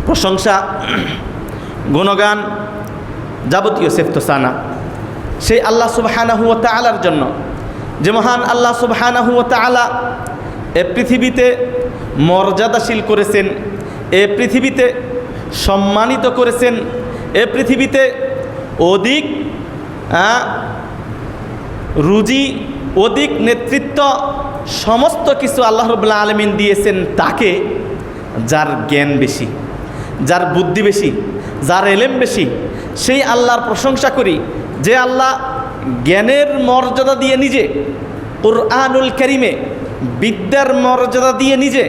প্রশংসা, গুণগান, যাবতীয় সেফতোসানা সেই আল্লাহ সুবহানাহু ওয়া তাআলার জন্য, যে মহান আল্লাহ সুবহানাহু ওয়া তাআলা এ পৃথিবীতে মর্যাদাশীল করেছেন, এ পৃথিবীতে সম্মানিত করেছেন, এ পৃথিবীতে অধিক রুজি, অধিক নেতৃত্ব, সমস্ত কিছু আল্লাহ রাব্বুল আলামিন দিয়েছেন তাকে, যার জ্ঞান বেশি, যার বুদ্ধি বেশি, যার এলেম বেশি। সেই আল্লাহর প্রশংসা করি যে আল্লাহ জ্ঞানের মর্যাদা দিয়ে নিজে কুরআনুল কারীমে, বিদ্যার মর্যাদা দিয়ে নিজে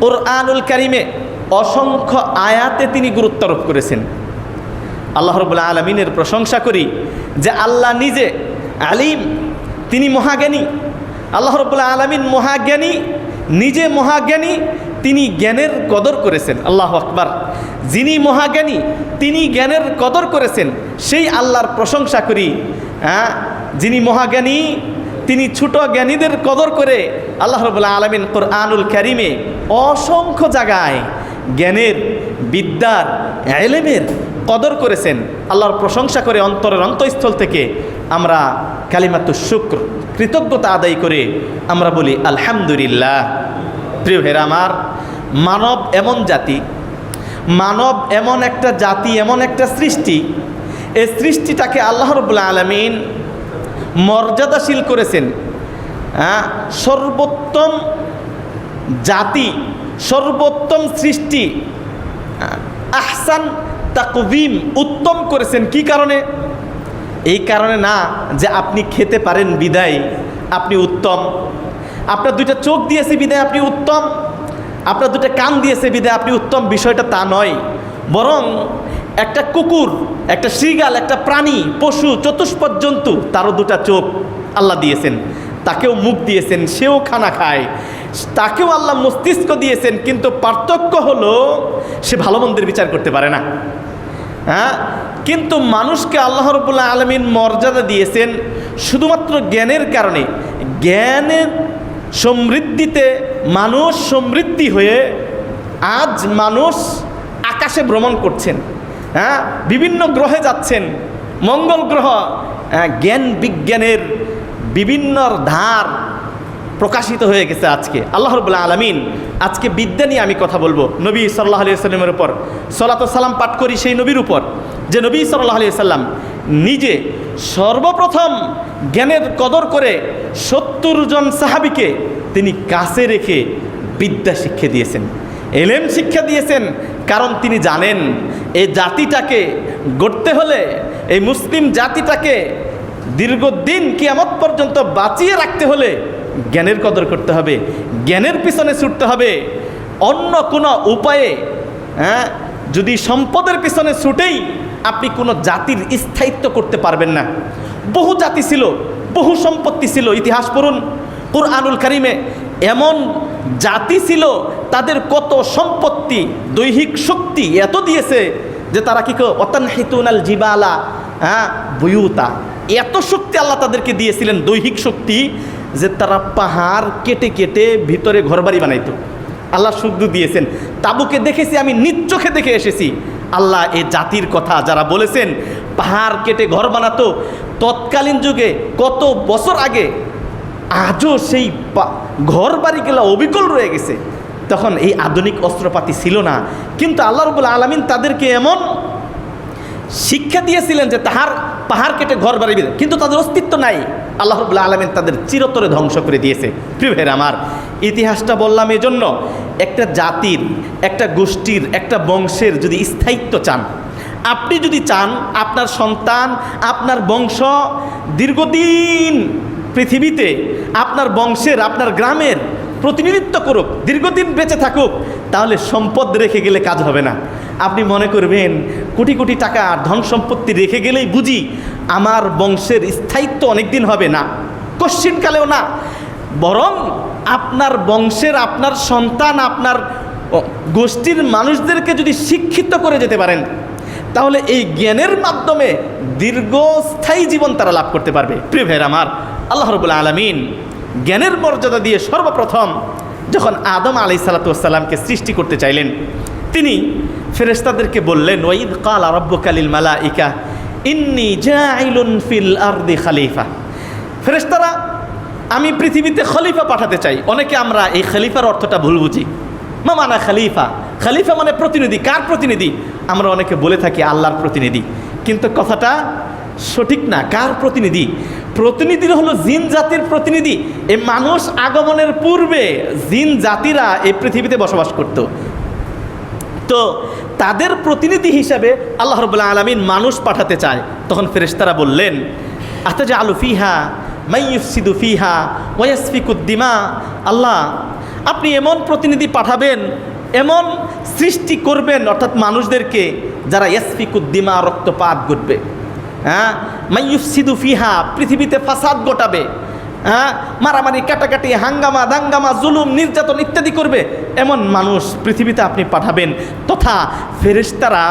কুরআনুল কারীমে অসংখ্য আয়াতে তিনি গুরুত্ব আরোপ করেছেন। আল্লাহ রাব্বুল আলামিনের প্রশংসা করি যে আল্লাহ নিজে আলিম, তিনি মহাজ্ঞানী। আল্লাহ রাব্বুল আলামিন মহাজ্ঞানী, নিজে মহাজ্ঞানী, তিনি জ্ঞানের কদর করেছেন। আল্লাহু আকবার। যিনি মহাজ্ঞানী তিনি জ্ঞানের কদর করেছেন, সেই আল্লাহর প্রশংসা করি। যিনি মহাজ্ঞানী তিনি ছোট জ্ঞানীদের কদর করে আল্লাহ রাব্বুল আলামিন কুরআনুল কারীমে অসংখ্য জায়গায় জ্ঞানের, বিদ্যার, ইলমের কদর করেছেন। আল্লাহর প্রশংসা করে অন্তরের অন্তঃস্থল থেকে আমরা কালিমাতুশ শুকর, কৃতজ্ঞতা আদায় করে আমরা বলি আলহামদুলিল্লাহ। প্রিয় ভাইরা আমার, মানব এমন জাতি, মানব এমন একটা জাতি, এমন একটা সৃষ্টি, এই সৃষ্টিটাকে আল্লাহ রাব্বুল আলামিন মর্যাদাশীল করেছেন। সর্বোত্তম জাতি, সর্বোত্তম সৃষ্টি, আহসান তাকওয়িম, উত্তম করেছেন। কি কারণে? এই কারণে না যে আপনি খেতে পারেন বিদায় আপনি উত্তম, আপনার দুইটা চোখ দিয়েছে বিদায় আপনি উত্তম, আপনার দুটো কান দিয়েছে বিদায় আপনি উত্তম, বিষয়টা তা নয়। বরং একটা কুকুর, একটা শৃগাল, একটা প্রাণী, পশু, চতুষ্পদ জন্তু, তারও দুটা চোখ আল্লাহ দিয়েছেন, তাকেও মুখ দিয়েছেন, সেও খানা খায়, তাকেও আল্লাহ মস্তিষ্ক দিয়েছেন। কিন্তু পার্থক্য হলো সে ভালো মন্দের বিচার করতে পারে না। কিন্তু মানুষকে আল্লাহ রাব্বুল আলামিন মর্যাদা দিয়েছেন শুধুমাত্র জ্ঞানের কারণে। জ্ঞানের সমৃদ্ধিতে মানুষ সমৃদ্ধি হয়ে আজ মানুষ আকাশে ভ্রমণ করছেন, বিভিন্ন গ্রহে যাচ্ছেন, মঙ্গল গ্রহ, জ্ঞান বিজ্ঞানের বিভিন্ন ধার প্রকাশিত হয়ে গেছে। আজকে আল্লাহ রাব্বুল আলামিন, আজকে বিদ্যা নিয়ে আমি কথা বলবো। নবী সাল্লাল্লাহু আলাইহি ওয়াসাল্লামের উপর সালাতু সালাম পাঠ করি সেই নবীর উপর, যে নবী সাল্লাল্লাহু আলাইহি ওয়াসাল্লাম নিজে সর্বপ্রথম জ্ঞানের কদর করে 70 জন সাহাবীকে তিনি কাছে রেখে বিদ্যা শিক্ষা দিয়েছেন, এলেম শিক্ষা দিয়েছেন। কারণ তিনি জানেন এই জাতিটাকে গড়তে হলে, এই মুসলিম জাতিটাকে দীর্ঘদিন কিয়ামত পর্যন্ত বাঁচিয়ে রাখতে হলে জ্ঞানের কদর করতে হবে, জ্ঞানের পিছনে ছুটতে হবে। অন্য কোনো উপায়ে যদি সম্পদের পিছনে ছুটেই আপনি কোনো জাতির স্থায়িত্ব করতে পারবেন না। বহু জাতি ছিল, বহু সম্পত্তি ছিল। ইতিহাস পড়ুন, কুরআনুল কারীমে এমন জাতি ছিল তাদের কত সম্পত্তি, দৈহিক শক্তি এত দিয়েছে যে তারা কি ওয়াতানহিতুনাল জিবালা বুয়ুতা, এত শক্তি আল্লাহ তাদেরকে দিয়েছিলেন, দৈহিক শক্তি, যে তারা পাহাড় কেটে কেটে ভিতরে ঘরবাড়ি বানাইতো। আল্লাহ শুদ্ধ দিয়েছেন। তাবুকে দেখেছি, আমি নিজ চোখে দেখে এসেছি। আল্লাহ এই জাতির কথা যারা বলেছেন পাহাড় কেটে ঘর বানাতো, তৎকালীন যুগে কত বছর আগে, আজও সেই ঘর বাড়িগুলো অবিকল রয়ে গেছে। তখন এই আধুনিক অস্ত্রপাতি ছিল না, কিন্তু আল্লাহ রাব্বুল আলামিন তাদেরকে এমন শিক্ষা দিয়েছিলেন যে তাহার পাহাড় কেটে ঘর বাড়ি, কিন্তু তাদের অস্তিত্ব নাই। আল্লাহ রাব্বুল আলামিন তাদের চিরতরে ধ্বংস করে দিয়েছে। প্রিয় ভাইরা আমার, ইতিহাসটা বললাম এই জন্য, একটা জাতির, একটা গোষ্ঠীর, একটা বংশের যদি স্থায়িত্ব চান, আপনি যদি চান আপনার সন্তান, আপনার বংশ দীর্ঘদিন পৃথিবীতে আপনার বংশের, আপনার গ্রামের প্রতিনিধিত্ব করুক, দীর্ঘদিন বেঁচে থাকুক, তাহলে সম্পদ রেখে গেলে কাজ হবে না। আপনি মনে করবেন কোটি কোটি টাকা ধন সম্পত্তি রেখে গেলেই বুঝি আমার বংশের স্থায়িত্ব অনেক দিন হবে না, কশ্চিনকালেও না। বরং আপনার বংশের, আপনার সন্তান, আপনার গোষ্ঠীর মানুষদেরকে যদি শিক্ষিত করে যেতে পারেন, তাহলে এই জ্ঞানের মাধ্যমে দীর্ঘস্থায়ী জীবন তারা লাভ করতে পারবে। প্রিয় ভাইরা আমার, আল্লাহ রাব্বুল আলামিন জ্ঞানের মর্যাদা দিয়ে সর্বপ্রথম যখন আদম আলাইহিস সালাতু ওয়াস সালামকে সৃষ্টি করতে চাইলেন, তিনি ফেরেশতাদেরকে বললেন, ওয়াইদ ক্বালা রাব্বুকা লিল মালাইকা ইন্নী জাইলুন ফিল আরদি খলিফা। ফেরেশতারা, আমি পৃথিবীতে খলিফা পাঠাতে চাই। অনেকে আমরা এই খলিফার অর্থটা ভুল বুঝি। মা মানা খলিফা, খলিফা মানে প্রতিনিধি। কার প্রতিনিধি? আমরা অনেকে বলে থাকি আল্লাহর প্রতিনিধি, কিন্তু কথাটা সঠিক না। কার প্রতিনিধি? প্রতিনিধি হলো জিন জাতির প্রতিনিধি। এই মানুষ আগমনের পূর্বে জিন জাতিরা এই পৃথিবীতে বসবাস করত, তো তাদের প্রতিনিধি হিসাবে আল্লাহ রাব্বুল আলামিন মানুষ পাঠাতে চায়। তখন ফেরেশতারা বললেন, আতাজআলু ফিহা মান ইউফসিদু ফিহা ওয়া ইয়াসফিকুদ দিমা। আল্লাহ, আপনি এমন প্রতিনিধি পাঠাবেন, এমন সৃষ্টি করবেন অর্থাৎ মানুষদেরকে, যারা ইয়াসফিকুদ দিমা, রক্তপাত ঘটবে। হ্যাঁ, মান ইউফসিদু ফিহা, পৃথিবীতে ফাসাদ ঘটাবে। হ্যাঁ, মারামারি, কাটাকাটি, হাঙ্গামা দাঙ্গামা, জুলুম, নির্যাতন ইত্যাদি করবে, এমন মানুষ পৃথিবীতে আপনি পাঠাবেন। তথা ফেরেশতারা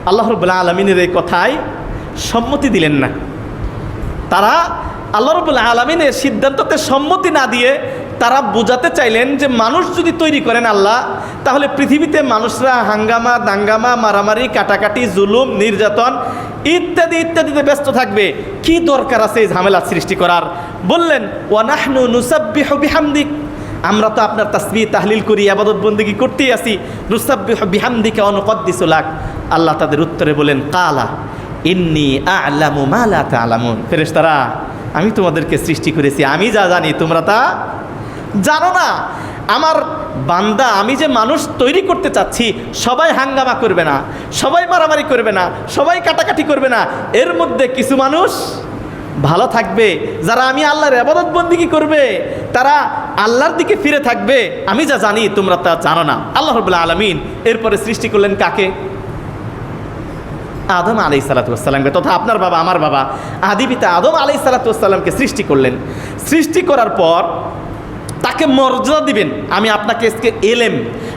আল্লাহ রাব্বুল আলামিনের এই কথায় সম্মতি দিলেন না। তারা আল্লাহ রাব্বুল আলামিনের সিদ্ধান্ততে সম্মতি না দিয়ে তারা বোঝাতে চাইলেন যে মানুষ যদি তৈরি করেন আল্লাহ, তাহলে পৃথিবীতে মানুষরা হাঙ্গামা দাঙ্গামা, মারামারি, কাটাকাটি, জুলুম, নির্যাতন ইত্যাদি ইত্যাদিতে ব্যস্ত থাকবে। কি দরকার আছে এই ঝামেলা সৃষ্টি করার? বললেন, ওয়া নাহনু নুসাব্বিহু বিহামদিক, আমরা তো আপনার তাসবিহ তাহলিল করি, ইবাদত বন্দেগী করতেই আসি। নুসাব্বিহু বিহামদিকা ওয়া নুকদ্দিসু লাক। আল্লাহ তাদের উত্তরে বলেন, কালা ইন্নী আ'লামু মা লা তা'লামুন। ফেরেশতারা, আমি তোমাদেরকে সৃষ্টি করেছি, আমি যা জানি তোমরা তা জানো না। আমার বান্দা, আমি যে মানুষ তৈরি করতে চাচ্ছি, সবাই হাঙ্গামা করবে না, সবাই মারামারি করবে না, সবাই কাটাকাটি করবে না। এর মধ্যে কিছু মানুষ ভালো থাকবে, যারা আমি আল্লাহর ইবাদত বন্দেগী করবে, তারা আল্লাহর দিকে ফিরে থাকবে। আমি যা জানি তোমরা তা জানো না। আল্লাহ রাব্বুল আলামিন এরপরে সৃষ্টি করলেন কাকে? আদম আলাইহিসসালাতু ওয়াসসালামকে, তথা আপনার বাবা আমার বাবা আদি পিতা আদম আলাইহিসসালাতু ওয়াসসালামকে সৃষ্টি করলেন। সৃষ্টি করার পর তাকে মর্যাদা দিবেন। আমি আপনাকে আজকে এলেম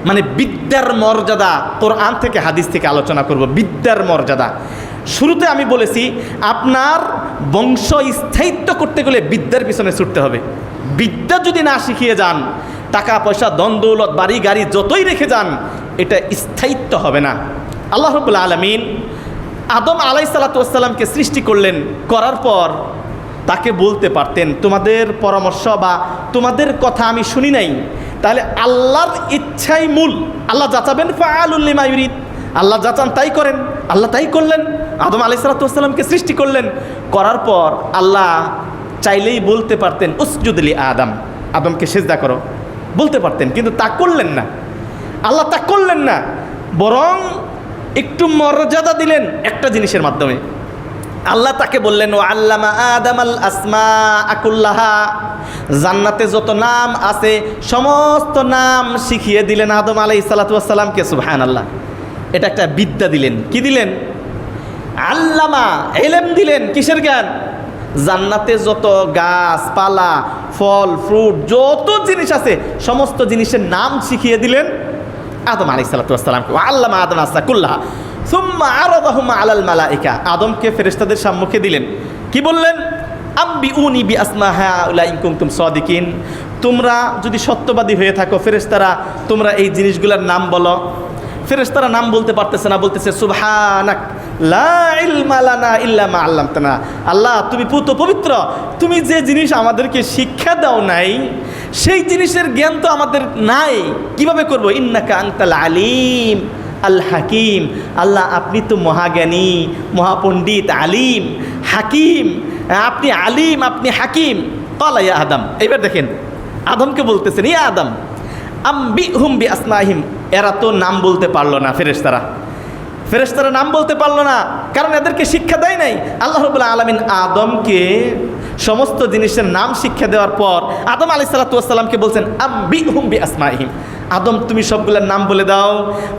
মানে বিদ্যার মর্যাদা, কোরআন থেকে হাদিস থেকে আলোচনা করব। বিদ্যার মর্যাদা শুরুতে আমি বলেছি, আপনার বংশ স্থায়িত্ব করতে গেলে বিদ্যার পিছনে ছুটতে হবে। বিদ্যা যদি না শিখিয়ে যান, টাকা পয়সা, ধন দৌলত, বাড়ি গাড়ি যতই রেখে যান, এটা স্থায়িত্ব হবে না। আল্লাহ রাব্বুল আলামিন আদম আলাইহিসসালাতু ওয়াসসালামকে সৃষ্টি করলেন। করার পর তাকে বলতে পারতেন, তোমাদের পরামর্শ বা তোমাদের কথা আমি শুনি নাই। তাহলে আল্লাহর ইচ্ছাই মূল। আল্লাহ যাচাবেন, ফাআলুল লিমা ইউরিদ, আল্লাহ যাচান তাই করেন। আল্লাহ তাই করলেন, আদম আলাইহিসসালাতু ওয়াসসালামকে সৃষ্টি করলেন। করার পর আল্লাহ চাইলেই বলতে পারতেন, উসজুদ লি আদম, আদমকে সিজদা করো, বলতে পারতেন, কিন্তু তা করলেন না। আল্লাহ তা করলেন না, বরং একটু মর্যাদা দিলেন একটা জিনিসের মাধ্যমে। আল্লাহ তাকে বললেন, ও আল্লামা আদামাল আসমাআ কুল্লাহা, জান্নাতে যত নাম আছে সমস্ত নাম শিখিয়ে দিলেন আদম আলাইহিসসালাতু ওয়াসসালামকে। সুবহানাল্লাহ, এটা একটা বিদ্যা দিলেন। কি দিলেন? আল্লামা, ইলম দিলেন। কিসের জ্ঞান? জান্নাতে যত গাছপালা, ফল ফ্রুট, যত জিনিস আছে সমস্ত জিনিসের নাম শিখিয়ে দিলেন আদম আলাইহিসসালাতু ওয়াসসালামকে। আল্লামা আদম আসা কুল্লাহা সুম্মা আরাদাহুম আলাল মালাইকা, আদমকে ফেরেশতাদের সম্মুখে দিলেন। কি বললেন? আম্বিউনি বিআসমা হাউলা ইন কুনতুম সাদিকিন, তোমরা যদি সত্যবাদী হয়ে থাকো ফেরেশতারা, তোমরা এই জিনিসগুলোর নাম বলো। ফেরেশতারা নাম বলতে পারতেছে না, বলতেছে সুবহানাক লা ইলমা লানা ইল্লা মা আল্লামতানা। আল্লাহ, তুমি পুত পবিত্র, তুমি যে জিনিস আমাদেরকে শিক্ষা দাও নাই, সেই জিনিসের জ্ঞান তো আমাদের নাই, কিভাবে করব? ইন্নাকা আনতাল আলিম আল হাকিম, আল্লাহ আপনি তো মহাজ্ঞানী, মহাপণ্ডিত, আলিম, হাকিম, আপনি আলিম, আপনি হাকিম। ক্বালা ইয়া আদম, এবার দেখেন আদমকে বলতেছেন, ইয়া আদম আম্বিহুম বিআসমাহিম, এরা তো নাম বলতে পারলো না। ফেরেশতারা নাম বলতে পারলো না, কারণ এদেরকে শিক্ষা দেয় নাই। আল্লাহ রাব্বুল আলামিন আদমকে সমস্ত জিনিসের নাম শিক্ষা দেওয়ার পর আদম আলাইহিসসালাতু ওয়াসসালামকে বলছেন, আম্বিহুম বিআসমাহিম, আদম তুমি সবগুলোর নাম বলে দাও।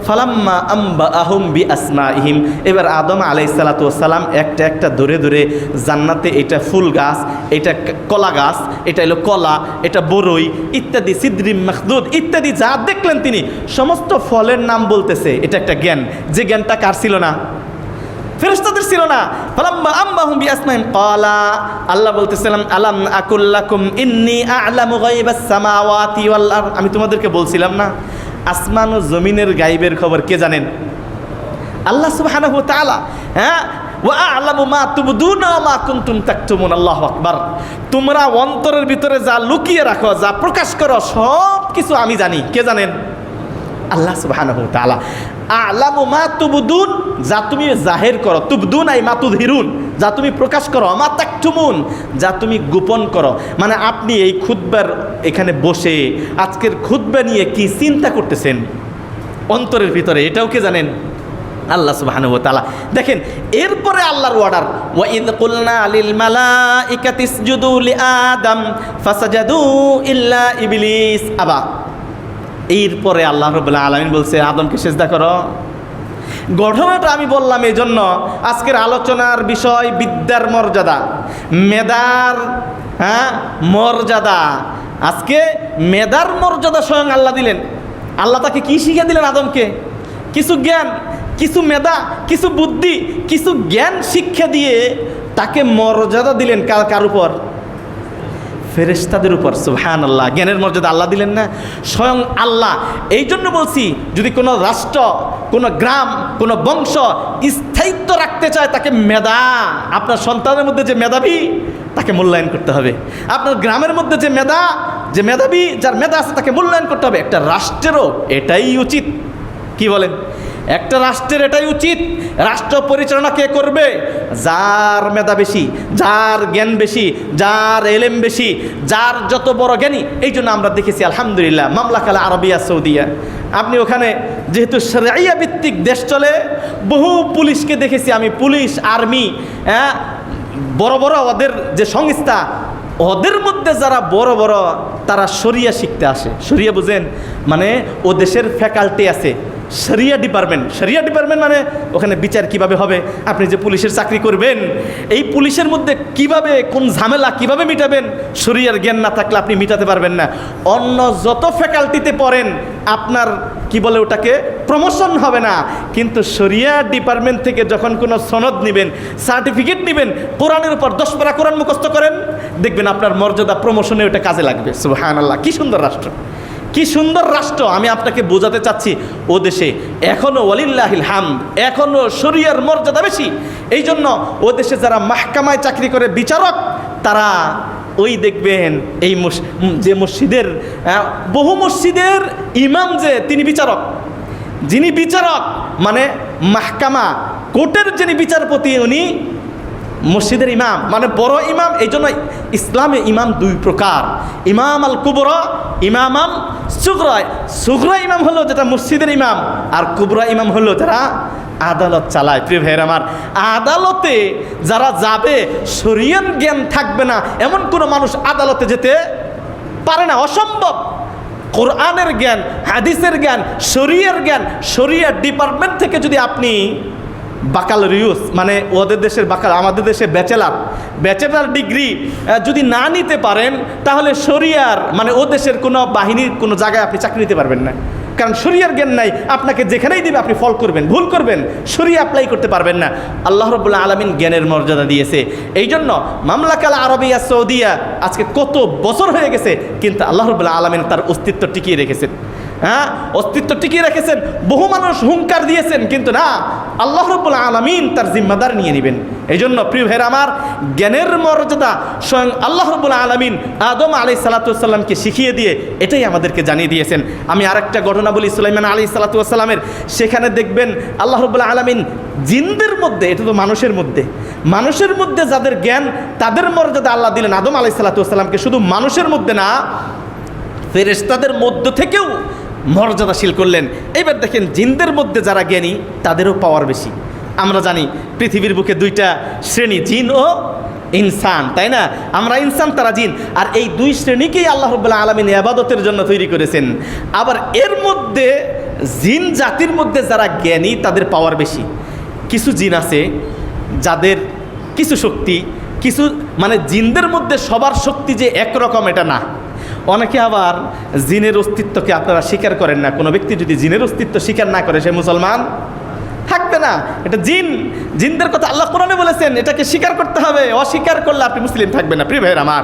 ফালাম্মা আম্বাআহুম বিআসমাইহিম, এবার আদম আলাইহিসসালাতু ওয়াসসালাম একটা একটা ধরে ধরে জান্নাতে এটা ফুল গাছ, এটা কলা গাছ, এটা হলো কলা, এটা বরই ইত্যাদি, সিদরিম মাখদুদ ইত্যাদি যা দেখলেন তিনি সমস্ত ফলের নাম বলতেছে। এটা একটা জ্ঞান, যে জ্ঞানটা কার ছিল না? ফেরেশতাদের ছিল না। ফালাম্মা আম্বাহুম বিআসমাইহিম ক্বালা, আল্লাহ বলতেছিলাম, আলাম আকুল লাকুম ইন্নী আ'লামু গায়বাস সামাওয়াতি ওয়াল আরদ, আমি তোমাদেরকে বলছিলাম না আসমান ও জমিনের গায়বের খবর কে জানেন? আল্লাহ সুবহানাহু ওয়া তাআলা, হ্যাঁ, ওয়া আ'লামু মা তুবদুনা ওয়া মা কুনতুম তাকতুমুন, আল্লাহু আকবার। তোমরা অন্তরের ভিতরে যা লুকিয়ে রাখো, যা প্রকাশ করো, সব কিছু আমি জানি। কে জানেন? আল্লাহ সুবহানাহু ওয়া তাআলা। আ'লামু মা তুবদুন, যা তুমি জাহির করো, তুবদুন আই মা তুযহিরুন, যা তুমি প্রকাশ করো, মা তাকতুমুন, যা তুমি গোপন করো। মানে আপনি এই খুতবার এখানে বসে আজকের খুতবা নিয়ে কি চিন্তা করতেছেন অন্তরের ভিতরে, এটাও কে জানেন? আল্লাহ সুবহানাহু ওয়া তাআলা। দেখেন এরপরে আল্লাহর অর্ডার, ওয়া ইয কুলনা লিল মালাইকাতি ইসজুদু লিআদম ফাসাজাদু ইল্লা ইবলিস আবা। এরপরে আল্লাহ রাব্বুল আলামিন বলছে আদমকে সিজদা করো। ঘটনাটা আমি বললাম এই জন্য, আজকের আলোচনার বিষয় বিদ্যার মর্যাদা, মেধার মর্যাদা। আজকে মেধার মর্যাদা স্বয়ং আল্লাহ দিলেন। আল্লাহ তাকে কি শিখিয়ে দিলেন? আদমকে কিছু জ্ঞান, কিছু মেধা, কিছু বুদ্ধি, কিছু জ্ঞান শিক্ষা দিয়ে তাকে মর্যাদা দিলেন। কার উপর? ফেরেশতাদের উপর। সুবহানাল্লাহ। জ্ঞানের মর্যাদা আল্লাহ দিলেন না? স্বয়ং আল্লাহ। এই জন্য বলছি, যদি কোনো রাষ্ট্র, কোনো গ্রাম, কোনো বংশ স্থায়িত্ব রাখতে চায়, তাকে মেধা, আপনার সন্তানের মধ্যে যে মেধাবী তাকে মূল্যায়ন করতে হবে। আপনার গ্রামের মধ্যে যে মেধাবী, যার মেধা আছে, তাকে মূল্যায়ন করতে হবে। একটা রাষ্ট্রেরও এটাই উচিত। কি বলেন? একটা রাষ্ট্রের এটাই উচিত। রাষ্ট্র পরিচালনা কে করবে? যার মেধা বেশি, যার জ্ঞান বেশি, যার এলেম বেশি, যার যত বড় জ্ঞানী। এই জন্য আমরা দেখেছি আলহামদুলিল্লাহ মামলাকাল আরবিয়া সৌদিয়া, আপনি ওখানে যেহেতু শরিয়া ভিত্তিক দেশ চলে, বহু পুলিশকে দেখেছি আমি, পুলিশ, আর্মি, বড় বড় ওদের যে সংস্থা, ওদের মধ্যে যারা বড় বড়, তারা শরিয়া শিখতে আসে। শরিয়া বুঝেন? মানে ও দেশের ফ্যাকাল্টি আছে শরিয়া ডিপার্টমেন্ট। শরিয়া ডিপার্টমেন্ট মানে ওখানে বিচার কিভাবে হবে, আপনি যে পুলিশের চাকরি করবেন, এই পুলিশের মধ্যে কিভাবে কোন ঝামেলা কিভাবে মিটাবেন, শরিয়ার জ্ঞান না থাকলে আপনি মিটাতে পারবেন না। অন্য যত ফ্যাকাল্টিতে পড়েন আপনার কি বলে ওটাকে প্রমোশন হবে না, কিন্তু শরিয়া ডিপার্টমেন্ট থেকে যখন কোনো সনদ নেবেন, সার্টিফিকেট নেবেন, কোরআনের উপর 10 পারা কোরআন মুখস্থ করেন, দেখবেন আপনার মর্যাদা প্রমোশনে ওটা কাজে লাগবে। সুবহানাল্লাহ। কি সুন্দর রাষ্ট্র, কি সুন্দর রাষ্ট্র। আমি আপনাকে বোঝাতে চাচ্ছি, ও দেশে এখনও ওয়ালিল্লাহিল হামদ, এখনও শরিয়ার মর্যাদা বেশি। এই জন্য ও দেশে যারা মাহকামায় চাকরি করে বিচারক, তারা ওই দেখবেন এই যে মসজিদের, বহু মসজিদের ইমাম যে তিনি বিচারক, যিনি বিচারক মানে মাহকামা কোর্টের যিনি বিচারপতি, উনি মসজিদের ইমাম, মানে বড় ইমাম। এই জন্য ইসলামে ইমাম 2 প্রকার, ইমাম আল কুবরা, ইমাম আল সুগরা। সুগরা ইমাম হলো যেটা মসজিদের ইমাম, আর কুবরা ইমাম হলো যারা আদালত চালায়। প্রিয় ভাইয়ের আমার, আদালতে যারা যাবে, শরিয়ার জ্ঞান থাকবে না এমন কোনো মানুষ আদালতে যেতে পারে না, অসম্ভব। কোরআনের জ্ঞান, হাদিসের জ্ঞান, শরিয়ার জ্ঞান, শরিয়ার ডিপার্টমেন্ট থেকে যদি আপনি বাকালরিউস, মানে ওদের দেশের আমাদের দেশে ব্যাচেলার ডিগ্রি যদি না নিতে পারেন, তাহলে শরিয়ার মানে ও দেশের কোনো বাহিনীর কোনো জায়গায় আপনি চাকরি নিতে পারবেন না। কারণ শরিয়ার জ্ঞান নাই, আপনাকে যেখানেই দিবে আপনি ফল করবেন, ভুল করবেন, শরিয়া অ্যাপ্লাই করতে পারবেন না। আল্লাহ রাব্বুল আলামিন জ্ঞানের মর্যাদা দিয়েছে। এই জন্য মামলাকাল আরবিয়া সৌদিয়া আজকে কত বছর হয়ে গেছে, কিন্তু আল্লাহ রাব্বুল আলামিন তার অস্তিত্ব টিকিয়ে রেখেছেন। অস্তিত্ব টিকিয়ে রেখেছেন। বহু মানুষ হুঙ্কার দিয়েছেন, কিন্তু না, আল্লাহ রাব্বুল আলামিন তার জিম্মাদার নিয়ে নেবেন। এই জন্য প্রিয় ভাইরা আমার, জ্ঞানের মর্যাদা স্বয়ং আল্লাহ রাব্বুল আলামিন আদম আলাইহিস সালাতু ওয়াস সালামকে শিখিয়ে দিয়ে এটাই আমাদেরকে জানিয়ে দিয়েছেন। আমি আরেকটা ঘটনা বলি, সুলাইমান আলাইহিস সালাতু ওয়াস সালামের। সেখানে দেখবেন আল্লাহ রাব্বুল আলামিন জিনদের মধ্যে, এটা তো মানুষের মধ্যে যাদের জ্ঞান, তাদের মর্যাদা আল্লাহ দিলেন আদম আলাইহিস সালাতু ওয়াস সালামকে। শুধু মানুষের মধ্যে না, ফেরেশতাদের মধ্য থেকেও মর্যাদাশীল করলেন। এবার দেখেন জিনদের মধ্যে যারা জ্ঞানী, তাদেরও পাওয়ার বেশি। আমরা জানি পৃথিবীর বুকে 2টা শ্রেণী, জিন ও ইনসান, তাই না? আমরা ইনসান, তারা জিন। আর এই 2 শ্রেণীকেই আল্লাহ রাব্বুল আলামিন ইবাদতের জন্য তৈরি করেছেন। আবার এর মধ্যে জিন জাতির মধ্যে যারা জ্ঞানী, তাদের পাওয়ার বেশি। কিছু জিন আছে যাদের কিছু শক্তি, কিছু মানে জিনদের মধ্যে সবার শক্তি যে একরকম এটা না। অনেকে আবার জিনের অস্তিত্বকে আপনারা স্বীকার করেন না। কোনো ব্যক্তি যদি জিনের অস্তিত্ব স্বীকার না করে, সে মুসলমান থাকবে না। এটা জিনদের কথা আল্লাহ কোরআনে বলেছেন, এটাকে স্বীকার করতে হবে। অস্বীকার করলে আপনি মুসলিম থাকবেন না। প্রিয় ভাইয়ের আমার,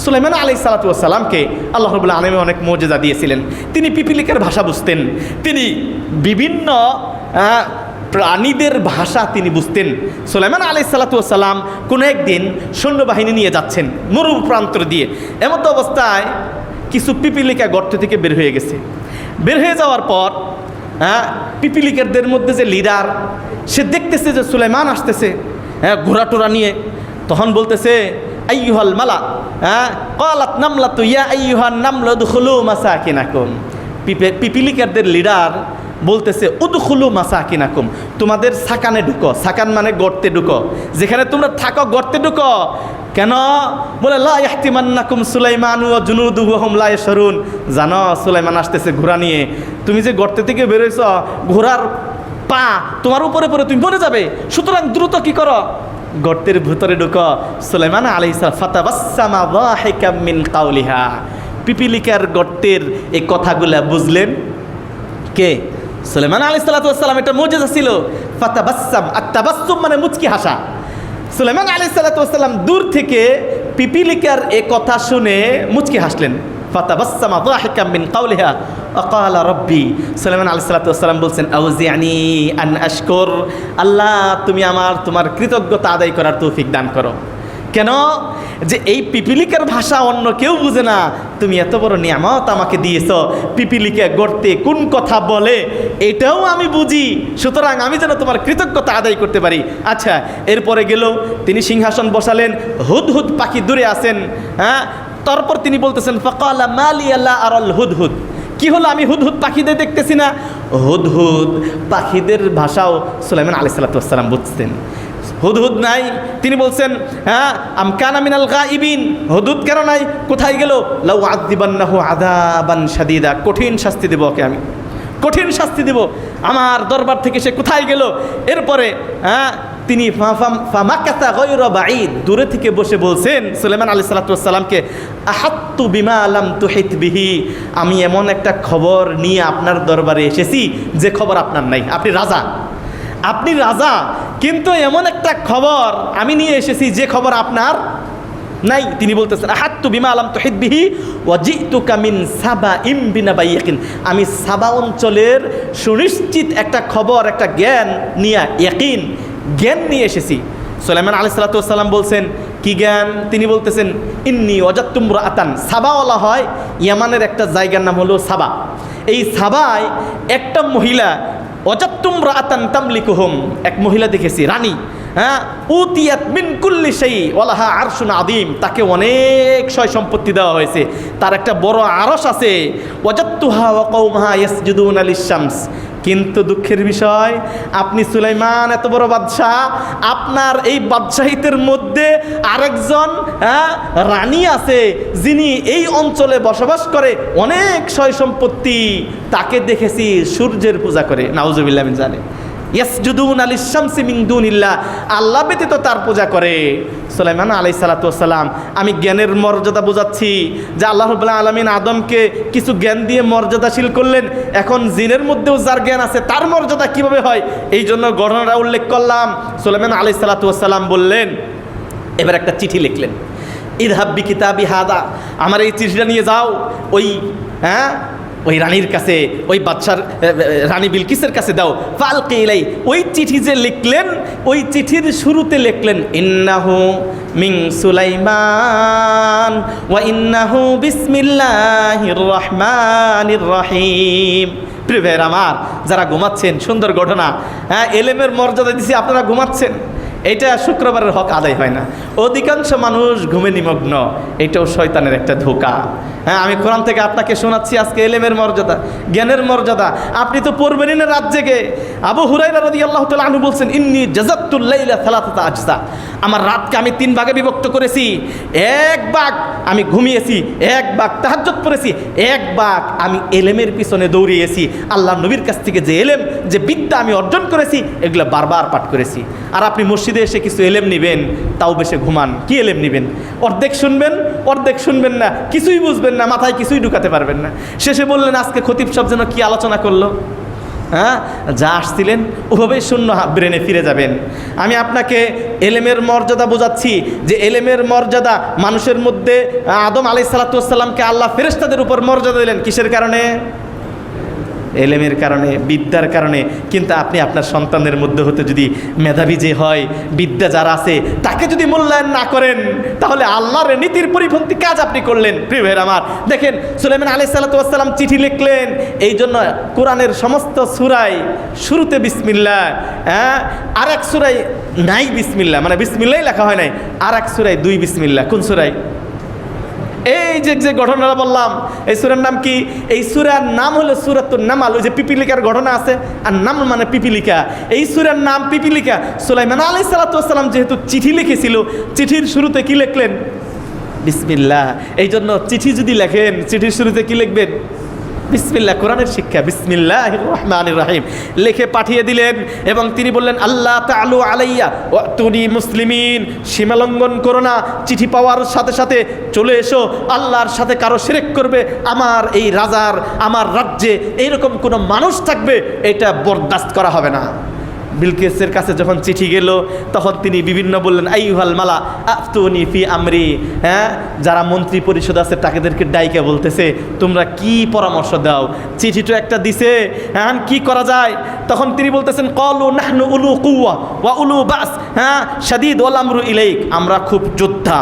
সুলাইমান আলাইহিস সালাতু ওয়াস সালামকে আল্লাহ রাব্বুল আলামিন অনেক মুজিজা দিয়েছিলেন। তিনি পিপিলিকার ভাষা বুঝতেন, তিনি বিভিন্ন প্রাণীদের ভাষা তিনি বুঝতেন। সুলাইমান আলাইহিস সালাতু ওয়াস সালাম কোনো একদিন সৈন্যবাহিনী নিয়ে যাচ্ছেন মরু প্রান্ত দিয়ে, এমন অবস্থায় কিছু পিপিলিকা গর্ত থেকে বের হয়ে গেছে। বের হয়ে যাওয়ার পর পিপিলিকারদের মধ্যে যে লিডার, সে দেখতেছে যে সুলাইমান আসতেছে ঘোড়া টোরা নিয়ে, তখন বলতেছে আইয়ুহাল মালা, ক্বালাত নামলাতু ইয়া আইয়ুহান নামলু উদখুলু মাসাকিনাকুম। পিপিলিকারদের লিডার বলতেছে উদখুলু মাসাকিনাকুম, তোমাদের সাকানে ঢুকো। সাকান মানে গর্তে ঢুকো, যেখানে তোমরা থাকো গর্তে ঢুকো। কেন? বলে লা ইয়াহতিমান্নাকুম সুলাইমান ওয়া জুনুদুহু ওয়া হুম লা ইয়াশউরুন। জানো সুলাইমান আসতেছে ঘোড়া নিয়ে, তুমি যে গর্তে থেকে বেরোইছ, ঘোড়ার পা তোমার উপরে পরে তুমি মরে যাবে, সুতরাং দ্রুত কি করো, গর্তের ভিতরে ঢুকো। সুলাইমান আলাইহিস সালাম ফাতাবাসসামা যাহিকাম মিন কাওলিহা, পিপিলিকার গর্তের এই কথাগুলা বুঝলেন কে? সুলাইমান আলাইহিস সালাম। এটা মুজিজা ছিল। ফাতাবাসসাম, আত-তাবাসসুম মানে মুচকি হাসা। সুলাইমান আলাইহিস সালাম দূর থেকে পিপিলিকার এই কথা শুনে মুচকি হাসলেন। ফাতাবাসসামা যাহিকাম মিন কাওলিহা আকালা রব্বি। সুলাইমান আলাইহিস সালাম বলছেন আউজিআনি আন আশকুর, আল্লাহ তুমি তোমার কৃতজ্ঞতা আদায় করার তৌফিক দান করো। কেন? যে এই পিপিলিকার ভাষা অন্য কেউ বুঝে না, তুমি এত বড় নিয়ামত আমাকে দিয়েছ, পিপিলিকা গর্তে কোন কথা বলে এটাও আমি বুঝি, সুতরাং আমি যেন তোমার কৃতজ্ঞতা আদায় করতে পারি। আচ্ছা, এরপরে গেল, তিনি সিংহাসন বসালেন, হুদহুদ পাখি দূরে আসেন। তারপর তিনি বলতেছেন ফাকালা মালিয়া লা আরাল হুদহুদ, কি হলো আমি হুদহুদ পাখিদের দেখতেছি না? হুদহুদ পাখিদের ভাষাও সুলাইমান আলাইহিস সালাম বুঝতেন। হুদহুদ নাই, তিনি বলছেন আম কানা মিনাল গাইবিন, হুদহুদ কেন নাই, কোথায় গেল? লাউ আযিবান্নাহু আযাবান শাদীদা, কঠিন শাস্তি দেব ওকে, আমি কঠিন শাস্তি দেব, আমার দরবার থেকে সে কোথায় গেল? এরপরে তিনি ফামাকাতা গায়রা বাঈদ, দূরে থেকে বসে বলছেন সুলাইমান আলাইহিস সালামকে আহাত্তু বিমা লাম তুহিত বিহি, আমি এমন একটা খবর নিয়ে আপনার দরবারে এসেছি যে খবর আপনার নাই। আপনি রাজা, কিন্তু এমন একটা খবর আমি নিয়ে এসেছি যে খবর আপনার নাই। তিনি বলতেছেন আহাত্তু বিমা লাম তুহিত বিহি ওয়া জিতুকা মিন সাবাইম বিনাবাইয়িন, আমি সাবা অঞ্চলের সুনিশ্চিত একটা খবর, একটা জ্ঞান নিয়ে, জ্ঞান নিয়ে এসেছি। সুলাইমান আলাইহিস সালাম বলছেন কি জ্ঞান? তিনি বলতেছেন ইন্নী ওয়াজাদতু ইমরাআতান, সাবাওয়ালা হয় ইয়ামানের একটা জায়গার নাম হলো সাবা। এই সাবায় একটা মহিলা, ওয়াজাদতু ইমরাআতান তামলিকুহুম, এক মহিলা দেখেছি, রানী, উতিয়াত মিন কুল্লি শাই ওয়ালাহা আরশুন আযীম, তাকে অনেক সয় সম্পত্তি দেওয়া হয়েছে, তার একটা বড় আরশ আছে। ওয়াজাদতুহা ওয়া কওমাহা ইয়াসজুদুনা লিশ-শামস, কিন্তু দুঃখের বিষয়, আপনি সুলাইমান এত বড় বাদশাহ, আপনার এই বাদশাহিতের মধ্যে আরেকজন রানী আছে যিনি এই অঞ্চলে বসবাস করে, অনেক সয় সম্পত্তি, তাকে দেখেছি সূর্যের পূজা করে, নাউজুবিল্লাহ মিন জালিক, ইয়াসজুদুনা লিশ-শামসি মিন দুনিল্লাহ, আল্লাহ ব্যতীত তার পূজা করে। সুলাইমান আলাইহিস সালাম, আমি জ্ঞানের মর্যাদা বোঝাচ্ছি যে আল্লাহ রাব্বুল আলামিন আদমকে কিছু জ্ঞান দিয়ে মর্যাদাশীল করলেন, এখন জিনের মধ্যেও যার জ্ঞান আছে তার মর্যাদা কিভাবে হয়, এই জন্য ঘটনাটা উল্লেখ করলাম। সুলাইমান আলাইহিস সালাম বললেন, এবার একটা চিঠি লিখলেন, ইযহাব বিকিতাবি হাদা, আমার এই চিঠিটা নিয়ে যাও ওই রানীর কাছে, ওই বাদশার রানী বিলকিসের কাছে দাও। ফালকি ইলাই, ওই চিঠি যে লিখলেন, ওই চিঠির শুরুতে লিখলেন ইন্নাহু মিন সুলাইমান ওয়া ইন্নাহু বিসমিল্লাহির রহমানির রহিম। প্রিয় ভাইয়েরা আমার, যারা ঘুমাচ্ছেন, সুন্দর ঘটনা, এলেমের মর্যাদা দিছি, আপনারা ঘুমাচ্ছেন, এটা শুক্রবারের হক আদায় হয় না, অধিকাংশ মানুষ ঘুমে নিমগ্ন, এটাও শয়তানের একটা ধোঁকা। আমি কোরআন থেকে আপনাকে শোনাচ্ছি আজকে এলেমের মর্যাদা, জ্ঞানের মর্যাদা, আপনি তো পড়বেনই না রাত জেগে। আবু হুরায়রা রাদিয়াল্লাহু তাআলা আনহু বলছেন ইন্নী জাযাতুল লাইলা সালাসাতা আজসা, আমার রাতকে আমি 3 ভাগে বিভক্ত করেছি, 1 ভাগ আমি ঘুমিয়েছি, 1 ভাগ তাহাজ্জুদ পড়েছি, 1 ভাগ আমি এলেমের পিছনে দৌড়িয়েছি, আল্লাহর নবীর কাছ থেকে যে এলেম, যে বিদ্যা আমি অর্জন করেছি, এগুলো বারবার পাঠ করেছি। আর আপনি মসজিদে এসে কিছু এলেম নেবেন, তাও বেশি ঘুমান, কি এলেম নেবেন? অর্ধেক শুনবেন না, কিছুই বুঝবেন না, মাথায় কিছুই ঢুকাতে পারবেন না। শেষে বললেন আজকে খতিব সাহেব যেন কি আলোচনা করলো, যা আসছিলেন ওভাবেই শূন্য ব্রেনে ফিরে যাবেন। আমি আপনাকে এলেমের মর্যাদা বোঝাচ্ছি যে এলেমের মর্যাদা মানুষের মধ্যে, আদম আলাইহিস সালাতু ওয়াস সালামকে আল্লাহ ফেরেশতাদের উপর মর্যাদা দিলেন কিসের কারণে? এলেমের কারণে, বিদ্যার কারণে। কিন্তু আপনি আপনার সন্তানের মধ্যে হতে যদি মেধাবী যে হয়, বিদ্যা যারা আছে তাকে যদি মূল্যায়ন না করেন, তাহলে আল্লাহর নীতির পরিপন্থী কাজ আপনি করলেন। প্রিয় ভাইয়ের আমার, দেখেন সুলাইমান আলাইহিস সালাতু ওয়াস সালাম চিঠি লিখলেন। এই জন্য কোরআনের সমস্ত সূরায় শুরুতে বিসমিল্লাহ, আর এক সূরায় নাই বিসমিল্লাহ, মানে বিসমিল্লাহ লেখা হয় নাই, আর এক সূরায় 2 বিসমিল্লাহ। কোন সূরায়? এই যে ঘটনাটা বললাম, এই সূরার নাম কি? এই সূরার নাম হলো সূরাতুন নামল। ওই যে পিপিলিকার ঘটনা আছে, আর নাম মানে পিপিলিকা। এই সূরার নাম পিপিলিকা। সুলাইমান আলাইহিস সালাতু ওয়াস সালাম যেহেতু চিঠি লিখেছিল, চিঠির শুরুতে কি লিখলেন? বিসমিল্লাহ। এই জন্য চিঠি যদি লেখেন, চিঠির শুরুতে কি লিখবেন? বিসমিল্লাহ। কোরআনের শিক্ষা বিসমিল্লাহির রহমানির রহিম লিখে পাঠিয়ে দিলেন। এবং তিনি বললেন, আল্লাহ তাআলু আলাইয়া ওয়াতুনি মুসলিমিন, সীমালঙ্ঘন করো না, চিঠি পাওয়ার সাথে সাথে চলে এসো। আল্লাহর সাথে কারো শিরক করবে, আমার এই রাজার, আমার রাজ্যে এইরকম কোনো মানুষ থাকবে, এটা বরদাস্ত করা হবে না। বিলকিসের কাছে যখন চিঠি গেল, তখন তিনি বিভিন্ন বললেন, আইয়ুহাল মালা আফতুনি ফি আমরি। যারা মন্ত্রী পরিষদ আছে তাদেরকে ডাইকে বলতেছে, তোমরা কি পরামর্শ দাও? চিঠি তো একটা দিছে, কি করা যায়? তখন তিনি বলতেছেন, ক্বালু নাহনু উলু কুওয়া ওয়া উলু বাস শাদীদ ওয়াল আমরু ইলাইক। আমরা খুব যোদ্ধা,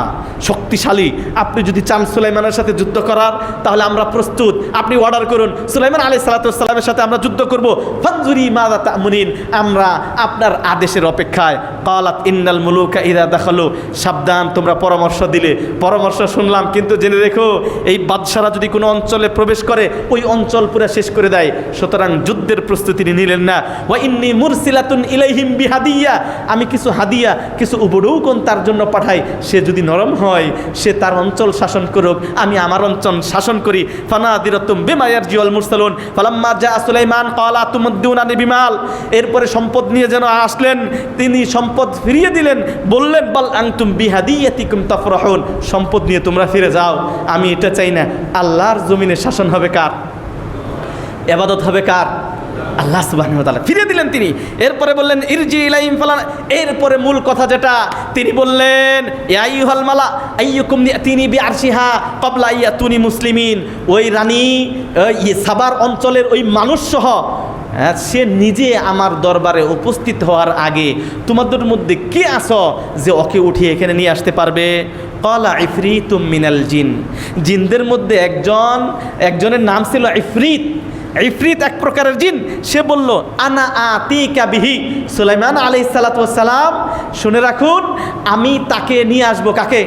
শক্তিশালী। আপনি যদি চান সুলাইমানের সাথে যুদ্ধ করার, তাহলে আমরা প্রস্তুত, আপনি অর্ডার করুন। সুলাইমান আলাইহিস সালাতু ওয়াস সালামের সাথে আমরা যুদ্ধ করব। ফানজুরি মাযা তা'মুনিন, আমরা আপনার আদেশের অপেক্ষায়। ক্বালাত ইন্নাল মুলুকা ইযা দাখালু, সাবধান, তোমরা পরামর্শ দিলে, পরামর্শ শুনলাম, কিন্তু জেনে রেখো এই বাদশারা যদি কোনো অঞ্চলে প্রবেশ করে, ওই অঞ্চল পুরো শেষ করে দেয়। সুতরাং যুদ্ধের প্রস্তুতি নিলেন না। ওয়া ইন্নী মুরসিলাতুন ইলাইহিম বিহাদিয়া, আমি কিছু হাদিয়া, কিছু উপঢৌকন তার জন্য পাঠাই। সে যদি নরম হয়, সে তার অঞ্চল শাসন করুক, আমি আমার অঞ্চল শাসন করি। ফানাদিরাতুম বিমা ইয়ারজিউল মুরসালুন ফালাম্মা জা সুলাইমান ক্বালা তুমদ্দুনানি বিমাল। এরপরে সম্পদ নিয়ে যেন আসলেন, তিনি সম্পদ ফিরিয়ে দিলেন, বললেন, বাল আনতুম বিহাদিয়াতিকুম তাফরাহুন, সম্পদ নিয়ে তোমরা ফিরে যাও, আমি এটা চাই না। আল্লাহর জমিনে শাসন হবে কার? ইবাদত হবে কার? আল্লাহ সুবহানাহু ওয়া তাআলা। ফিরিয়ে দিলেন তিনি। এরপরে বললেন, ইরজি ইলাইহিম ফালান। এরপরে মূল কথা যেটা তিনি বললেন, ইয়া আইয়ুহাল মালা আইয়ুকুম ইয়াতিনি বিআরশিহা ক্বাবলা ইয়াতুনি মুসলিমিন। ওই রানী সাবার অঞ্চলের ওই মানুষ সহ, সে নিজে আমার দরবারে উপস্থিত হওয়ার আগে তোমাদের মধ্যে কে আসো যে ওকে উঠিয়ে এখানে নিয়ে আসতে পারবে? ক্বালা ইফরিতুম মিনাল জিন। জিনদের মধ্যে একজনের নাম ছিল ইফরিত। ইফরিত এক প্রকারের জিন। সে বলল, আনা আতিকা বিহি। সুলাইমান আলাইহিস সালাতু ওয়াস সালাম, শুনে রাখুন, আমি তাকে নিয়ে আসবো। কাকে?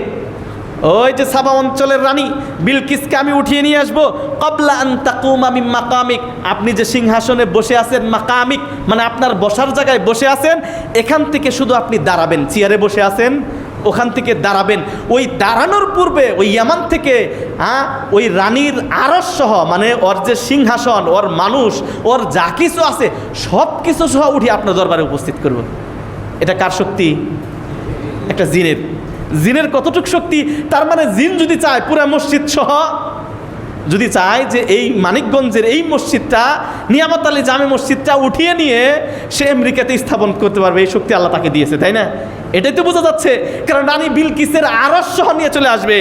ওই যে সাবা অঞ্চলের রানী বিলকিসকে আমি উঠিয়ে নিয়ে আসবো। ক্বাবলা আন তাকুমা মিন মাকামিক, আপনি যে সিংহাসনে বসে আছেন, মাকামিক মানে আপনার বসার জায়গায় বসে আছেন, এখান থেকে শুধু আপনি দাঁড়াবেন। চেয়ারে বসে আছেন, ওখান থেকে দাঁড়াবেন। ওই দাঁড়ানোর পূর্বে ওই ইয়ামান থেকে ওই রানীর আরশ সহ, মানে ওর যে সিংহাসন, ওর মানুষ, ওর যা কিছু আছে সব কিছু সহ উঠে আপনার দরবারে উপস্থিত করব। এটা কার শক্তি? একটা জিনের। জিনের কতটুকু শক্তি? তার মানে জিন যদি চায় পুরা মসজিদ সহ, যদি চায় যে এই মানিকগঞ্জের এই মসজিদটা, নিয়ামত আলী জামে মসজিদটা উঠিয়ে নিয়ে সে আমেরিকাতে স্থাপন করতে পারবে, এই শক্তি আল্লাহ তাকে দিয়েছে, তাই না? এটাই তো বোঝা যাচ্ছে। কারণ রানী বিলকিসের আরশ সহ নিয়ে চলে আসবে।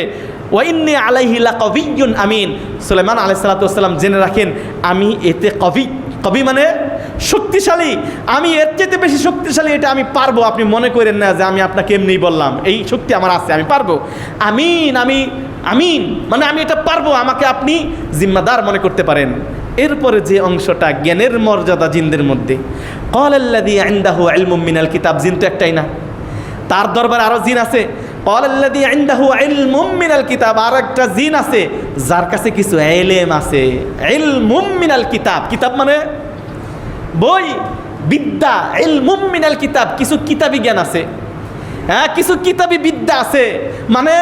ওয়া ইন্নী আলাইহি লাকাবিয়্যুন আমিন। সুলাইমান আলাইহিস সালাতু ওয়াস সালাম জেনে রাখেন, আমি এতে কবি মানে শক্তিশালী, আমি এর চেয়ে বেশি শক্তিশালী, এটা আমি পারবো। আপনি মনে করেন না যে আমি আপনাকে এমনি বললাম, এই শক্তি আমার আছে, আমি পারবো। আমিন মানে আমি এটা পারবো, আমাকে আপনি জিম্মাদার মনে করতে পারেন। এরপরে যে অংশটা জ্ঞানের মর্যাদা জিনদের মধ্যে, ক্বালাল্লাযী ইনদাহু ইলমুম মিনাল কিতাব। জিন তো একটাই না, তার দরবারে আরো জিন আছে। ক্বালাল্লাযী ইনদাহু ইলমুম মিনাল কিতাব, আর একটা জিন আছে যার কাছে কিছু ইলম আছে। ইলমুম মিনাল কিতাব, কিতাব মানে বই, বিদ্যা। ইলমুম মিনাল কিতাব, কিছু কিতাবি জ্ঞান আছে, কিছু কিতাবি বিদ্যা আছে, মানে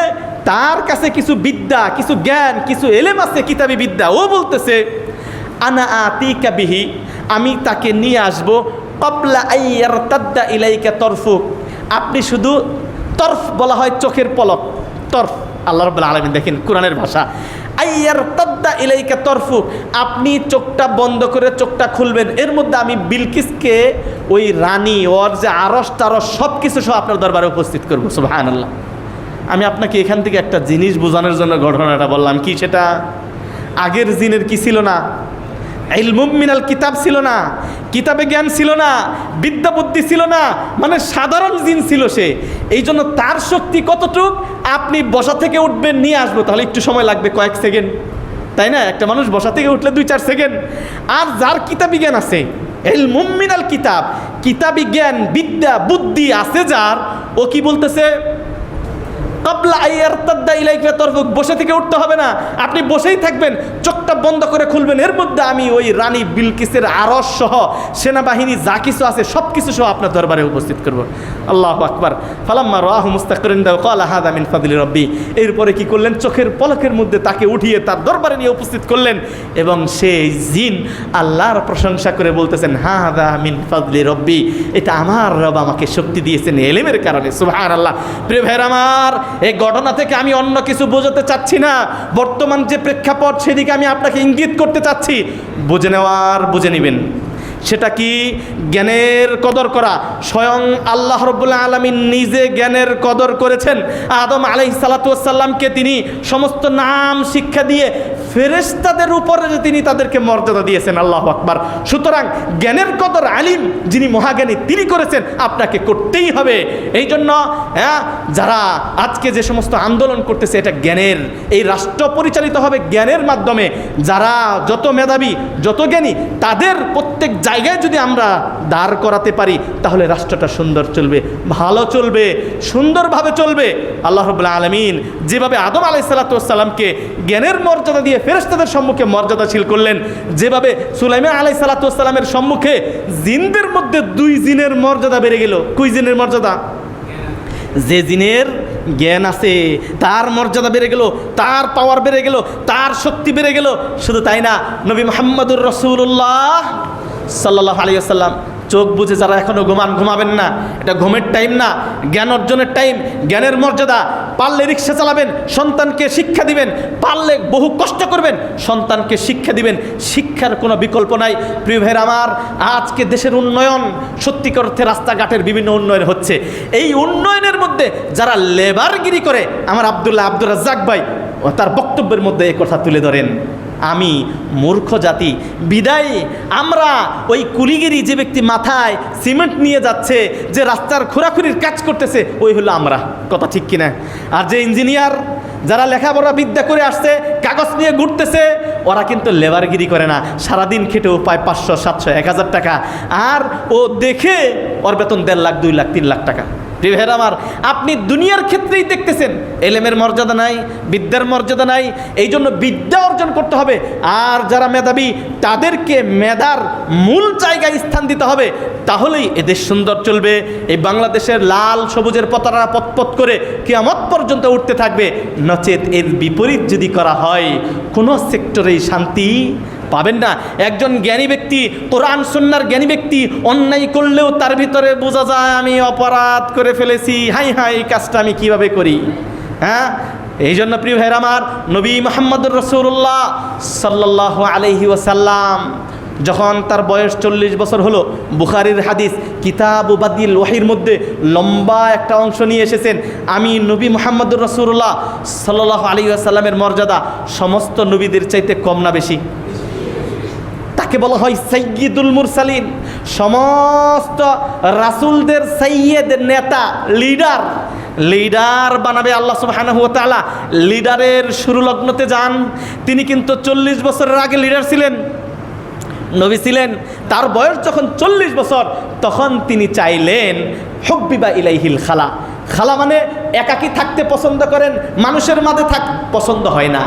তার কাছে কিছু বিদ্যা, কিছু জ্ঞান, কিছু এলেম আছে, কিতাবি বিদ্যা। ও বলতেছে, আনা আতিকা বিহি, আমি তাকে নিয়ে আসবো। ক্বাবলা আইয়ারতাদ্দা ইলাইকা তরফুক, আপনি শুধু, তরফ বলা হয় চোখের পলক, তরফ। আল্লাহ রাব্বুল আলামিন দেখেন কোরআনের ভাষা, আইয়ারতাদ্দা ইলাইকা তরফুক, আপনি চোখটা বন্ধ করে চোখটা খুলবেন, এর মধ্যে আমি বিলকিসকে, ওই রানী, ওর যে আরশ টারশ সব কিছু সহ আপনার দরবারে উপস্থিত করবো। সুবহানাল্লাহ। আমি আপনাকে এখান থেকে একটা জিনিস বোঝানোর জন্য ঘটনাটা বললাম। কি সেটা? আগের জিনের কি ছিল না? ইলমুম মিনাল কিতাব ছিল না, কিতাবে জ্ঞান ছিল না, বিদ্যা বুদ্ধি ছিল না, মানে সাধারণ জিন ছিল সে। এই জন্য তার শক্তি কতটুক, আপনি বসা থেকে উঠবেন নিয়ে আসবো তাহলে একটু সময় লাগবে, কয়েক সেকেন্ড, তাই না? একটা মানুষ বসা থেকে উঠলে 2-4 সেকেন্ড। আর যার কিতাবি জ্ঞান আছে, ইলমুম মিনাল কিতাব, কিতাবি জ্ঞান বিদ্যা বুদ্ধি আছে যার, ও কি বলতেছে, কাবলা আইয়ারতাদ্দা ইলাইকা তরফুক, বসে থেকে উঠতে হবে না, আপনি বসেই থাকবেন, চোখটা বন্ধ করে খুলবেন, এর মধ্যে আমি ওই রানী বিলকিসের আরশ সহ সেনাবাহিনী যা কিছু আছে সব কিছু সহ আপনার দরবারে উপস্থিত করব। আল্লাহু আকবার। ফালাম্মা রাআহু মুস্তাকরিন ক্বালা হাযা মিন ফাদলি রাব্বি, এরপরে কি করলেন, চোখের পলকের মধ্যে তাকে উঠিয়ে তার দরবারে নিয়ে উপস্থিত করলেন, এবং সেই জিন আল্লাহর প্রশংসা করে বলতেছেন, হাযা মিন ফাদলি রাব্বি, এটা আমার রব আমাকে শক্তি দিয়েছেন ইলমের কারণে। সুবহানাল্লাহ। প্রিয় ভাইরা আমার, এই ঘটনা থেকে আমি অন্য কিছু বোঝাতে চাচ্ছি না, বর্তমান যে প্রেক্ষাপট সেদিকে আমি আপনাকে ইঙ্গিত করতে চাচ্ছি, বুঝে নেওয়ার বুঝে নেবেন। সেটা কি, জ্ঞানের কদর করা। স্বয়ং আল্লাহ রাব্বুল আলামিন নিজে জ্ঞানের কদর করেছেন। আদম আলাইহিস সালাতু ওয়াস সালামকে তিনি সমস্ত নাম শিক্ষা দিয়ে ফেরেশতাদের উপরে তিনি তাদেরকে মর্যাদা দিয়েছেন। আল্লাহু আকবার। সুতরাং জ্ঞানের কদর আলিম যিনি মহাজ্ঞানী তিনি করেছেন, আপনাকে করতেই হবে। এই জন্য যারা আজকে যে সমস্ত আন্দোলন করতেছে, এটা জ্ঞানের, এই রাষ্ট্র পরিচালিত হবে জ্ঞানের মাধ্যমে। যারা যত মেধাবী যত জ্ঞানী তাদের প্রত্যেক জায়গায় যদি আমরা দাঁড় করাতে পারি, তাহলে রাষ্ট্রটা সুন্দর চলবে, ভালো চলবে, সুন্দরভাবে চলবে। আল্লাহ রাব্বুল আলামিন যেভাবে আদম আলাইহিস সালাতু ওয়াস সালামকে জ্ঞানের মর্যাদা দিয়ে ফেরেশতাদের সম্মুখে মর্যাদাশীল করলেন, যেভাবে সুলাইমান আলাইহিস সালাতু ওয়াস সালামের সম্মুখে জিনদের মধ্যে 2 জিনের মর্যাদা বেড়ে গেল। কুই জিনের মর্যাদা? যে জিনের জ্ঞান আছে তার মর্যাদা বেড়ে গেল, তার পাওয়ার বেড়ে গেল, তার শক্তি বেড়ে গেল। শুধু তাই না, নবী মুহাম্মদুর রাসূলুল্লাহ সাল্লাল্লাহু আলাইহি ওয়াসাল্লাম, চোখ বুঝে যারা এখনো ঘুমাবেন না, এটা ঘুমের টাইম না, জ্ঞান অর্জনের টাইম। জ্ঞানের মর্যাদা, পারলে রিক্সা চালাবেন, সন্তানকে শিক্ষা দিবেন, পারলে বহু কষ্ট করবেন, সন্তানকে শিক্ষা দিবেন, শিক্ষার কোনো বিকল্প নাই। প্রিয় ভাইরা আমার, আজকে দেশের উন্নয়ন, সত্যিকার অর্থে রাস্তাঘাটের বিভিন্ন উন্নয়ন হচ্ছে। এই উন্নয়নের মধ্যে যারা লেবারগিরি করে, আমার আব্দুর রাজ্জাক ভাই তার বক্তব্যের মধ্যে এই কথা তুলে ধরেন, আমি মূর্খ জাতি, বিদায় আমরা ওই কুলিগিরি, যে ব্যক্তি মাথায় সিমেন্ট নিয়ে যাচ্ছে, যে রাস্তার খোরাখুরির কাজ করতেছে, ওই হলো আমরা। কথা ঠিক কিনা? আর যে ইঞ্জিনিয়ার, যারা লেখাপড়া বিদ্যা করে আসছে, কাগজ নিয়ে ঘুরতেছে, ওরা কিন্তু লেবারগিরি করে না, সারাদিন খেটেও পায় 500, 700, 1000 টাকা, আর ও দেখে ওর বেতন 1.5 লাখ, 2 লাখ, 3 লাখ টাকা। প্রিয় আমার, আপনি দুনিয়ার ক্ষেত্রেই দেখতেছেন এলেমের মর্যাদা নাই, বিদ্যার মর্যাদা নাই। এই জন্য বিদ্যা অর্জন করতে হবে, আর যারা মেধাবী তাদেরকে মেধার মূল জায়গায় স্থান দিতে হবে, তাহলেই এদেশ সুন্দর চলবে। এই বাংলাদেশের লাল সবুজের পতাকা পতপত করে কিয়ামত পর্যন্ত উঠতে থাকবে। নচেত এর বিপরীত যদি করা হয়, কোনো সেক্টরেই শান্তি পাবেন না। একজন জ্ঞানী ব্যক্তি, কোরআন সুন্নাহর জ্ঞানী ব্যক্তি অন্যায় করলেও তার ভিতরে বোঝা যায় আমি অপরাধ করে ফেলেছি, হাই হাই এই কাজটা আমি কিভাবে করি। এই জন্য প্রিয় ভাইরা আমার, নবী মুহাম্মদুর রাসূলুল্লাহ সাল্লাল্লাহু আলাইহি ওয়াসাল্লাম যখন তার বয়স 40 বছর হলো, বুখারীর হাদিস কিতাবু বাদিল ওয়াহির মধ্যে লম্বা একটা অংশ নিয়ে এসেছেন। আমি নবী মুহাম্মদুর রাসূলুল্লাহ সাল্লাল্লাহু আলাইহি ওয়াসাল্লামের মর্যাদা সমস্ত নবীদের চাইতে কম না বেশি? তাকে বলা হয় সাইয়্যিদুল মুরসালিন, সমস্ত রাসূলদের সাইয়্যিদ, নেতা, লিডার বানাবে আল্লাহ সুবহানাহু ওয়া তাআলা। লিডারের শুরু লগ্নতে যান। তিনি কিন্তু 40 বছরের আগে লিডার ছিলেন, নবী ছিলেন। তার বয়স যখন 40 বছর, তখন তিনি চাইলেন হুব্বিবা ইলাইহিল খালা। খালা মানে একাকী থাকতে পছন্দ করেন, মানুষের মাঝে পছন্দ হয় না।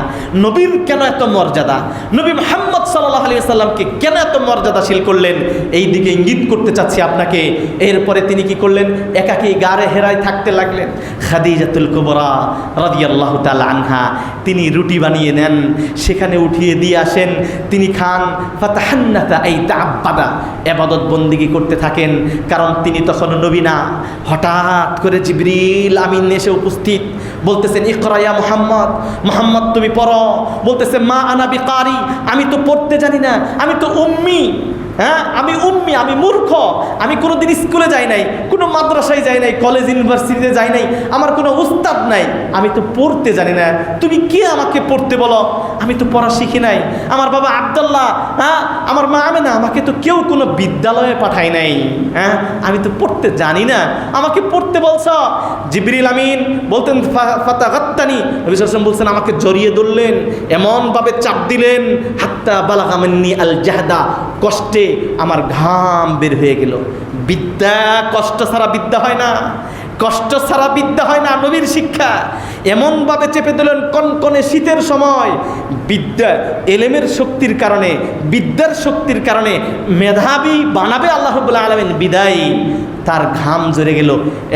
নবীর কেন এত মর্যাদা, নবী মুহাম্মদ সাল্লাল্লাহু আলাইহি ওয়াসাল্লামকে কেন এত মর্যাদাশীল করলেন, এই দিকে ইঙ্গিত করতে চাচ্ছি আপনাকে। এরপরে তিনি কি করলেন, একাকী গারে হেরায় থাকতে লাগলেন। খাদিজাতুল কুবরা রাদিয়াল্লাহু তাআলা আনহা, তিনি রুটি বানিয়ে নেন, সেখানে উঠিয়ে দিয়ে আসেন, তিনি খান। ফাতাহান্নাতা আই তাআব্বাদা, ইবাদত বন্দেগী করতে থাকেন, কারণ তিনি তখন নবী না। হঠাৎ করে জিবরিল আমিন এসে উপস্থিত, বলতেছেন ইকরা ইয়া মুহাম্মদ, মুহাম্মদ তুমি পড়ো। বলতেছে মা আনা বিকারি, আমি তো পড়তে জানি না, আমি তো উম্মি। আমি উম্মি, আমি মূর্খ, আমি কোনোদিন স্কুলে যাই নাই, কোনো মাদ্রাসায় যাই নাই, কলেজ ইউনিভার্সিটিতে যাই নাই, আমার কোনো উস্তাদ নাই, আমি তো পড়তে জানি না, তুমি কে আমাকে পড়তে বলো? আমি তো পড়া শিখি নাই, আমার বাবা আব্দুল্লাহ, হ্যাঁ, আমার মা আমেনা, আমাকে তো কেউ কোনো বিদ্যালয়ে পাঠায় নাই, হ্যাঁ, আমি তো পড়তে জানি না, আমাকে পড়তে বলছ। জিবরিল আমিন বলতেন ফাতাগাত্তানি, নবী সাল্লাল্লাহু আলাইহি ওয়াসাল্লাম বলছেন আমাকে জড়িয়ে ধরলেন, এমনভাবে চাপ দিলেন, হাত্তা বালাগা মিন্নি আল জাহদা, কষ্টে আমার ঘাম বের হয়ে গেল। বিদ্যা কষ্ট ছাড়া বিদ্যা হয় না, কষ্ট ছাড়া বিদ্যা হয় না, নবীর শিক্ষা। এমনভাবে চেপে দিলেন কনকনে শীতের সময়, বিদ্যা এলেমের শক্তির কারণে, বিদ্যার শক্তির কারণে মেধাবী বানাবে আল্লাহ রাব্বুল আলামিন, বিদায়ী তার ঘাম ঝরে গেল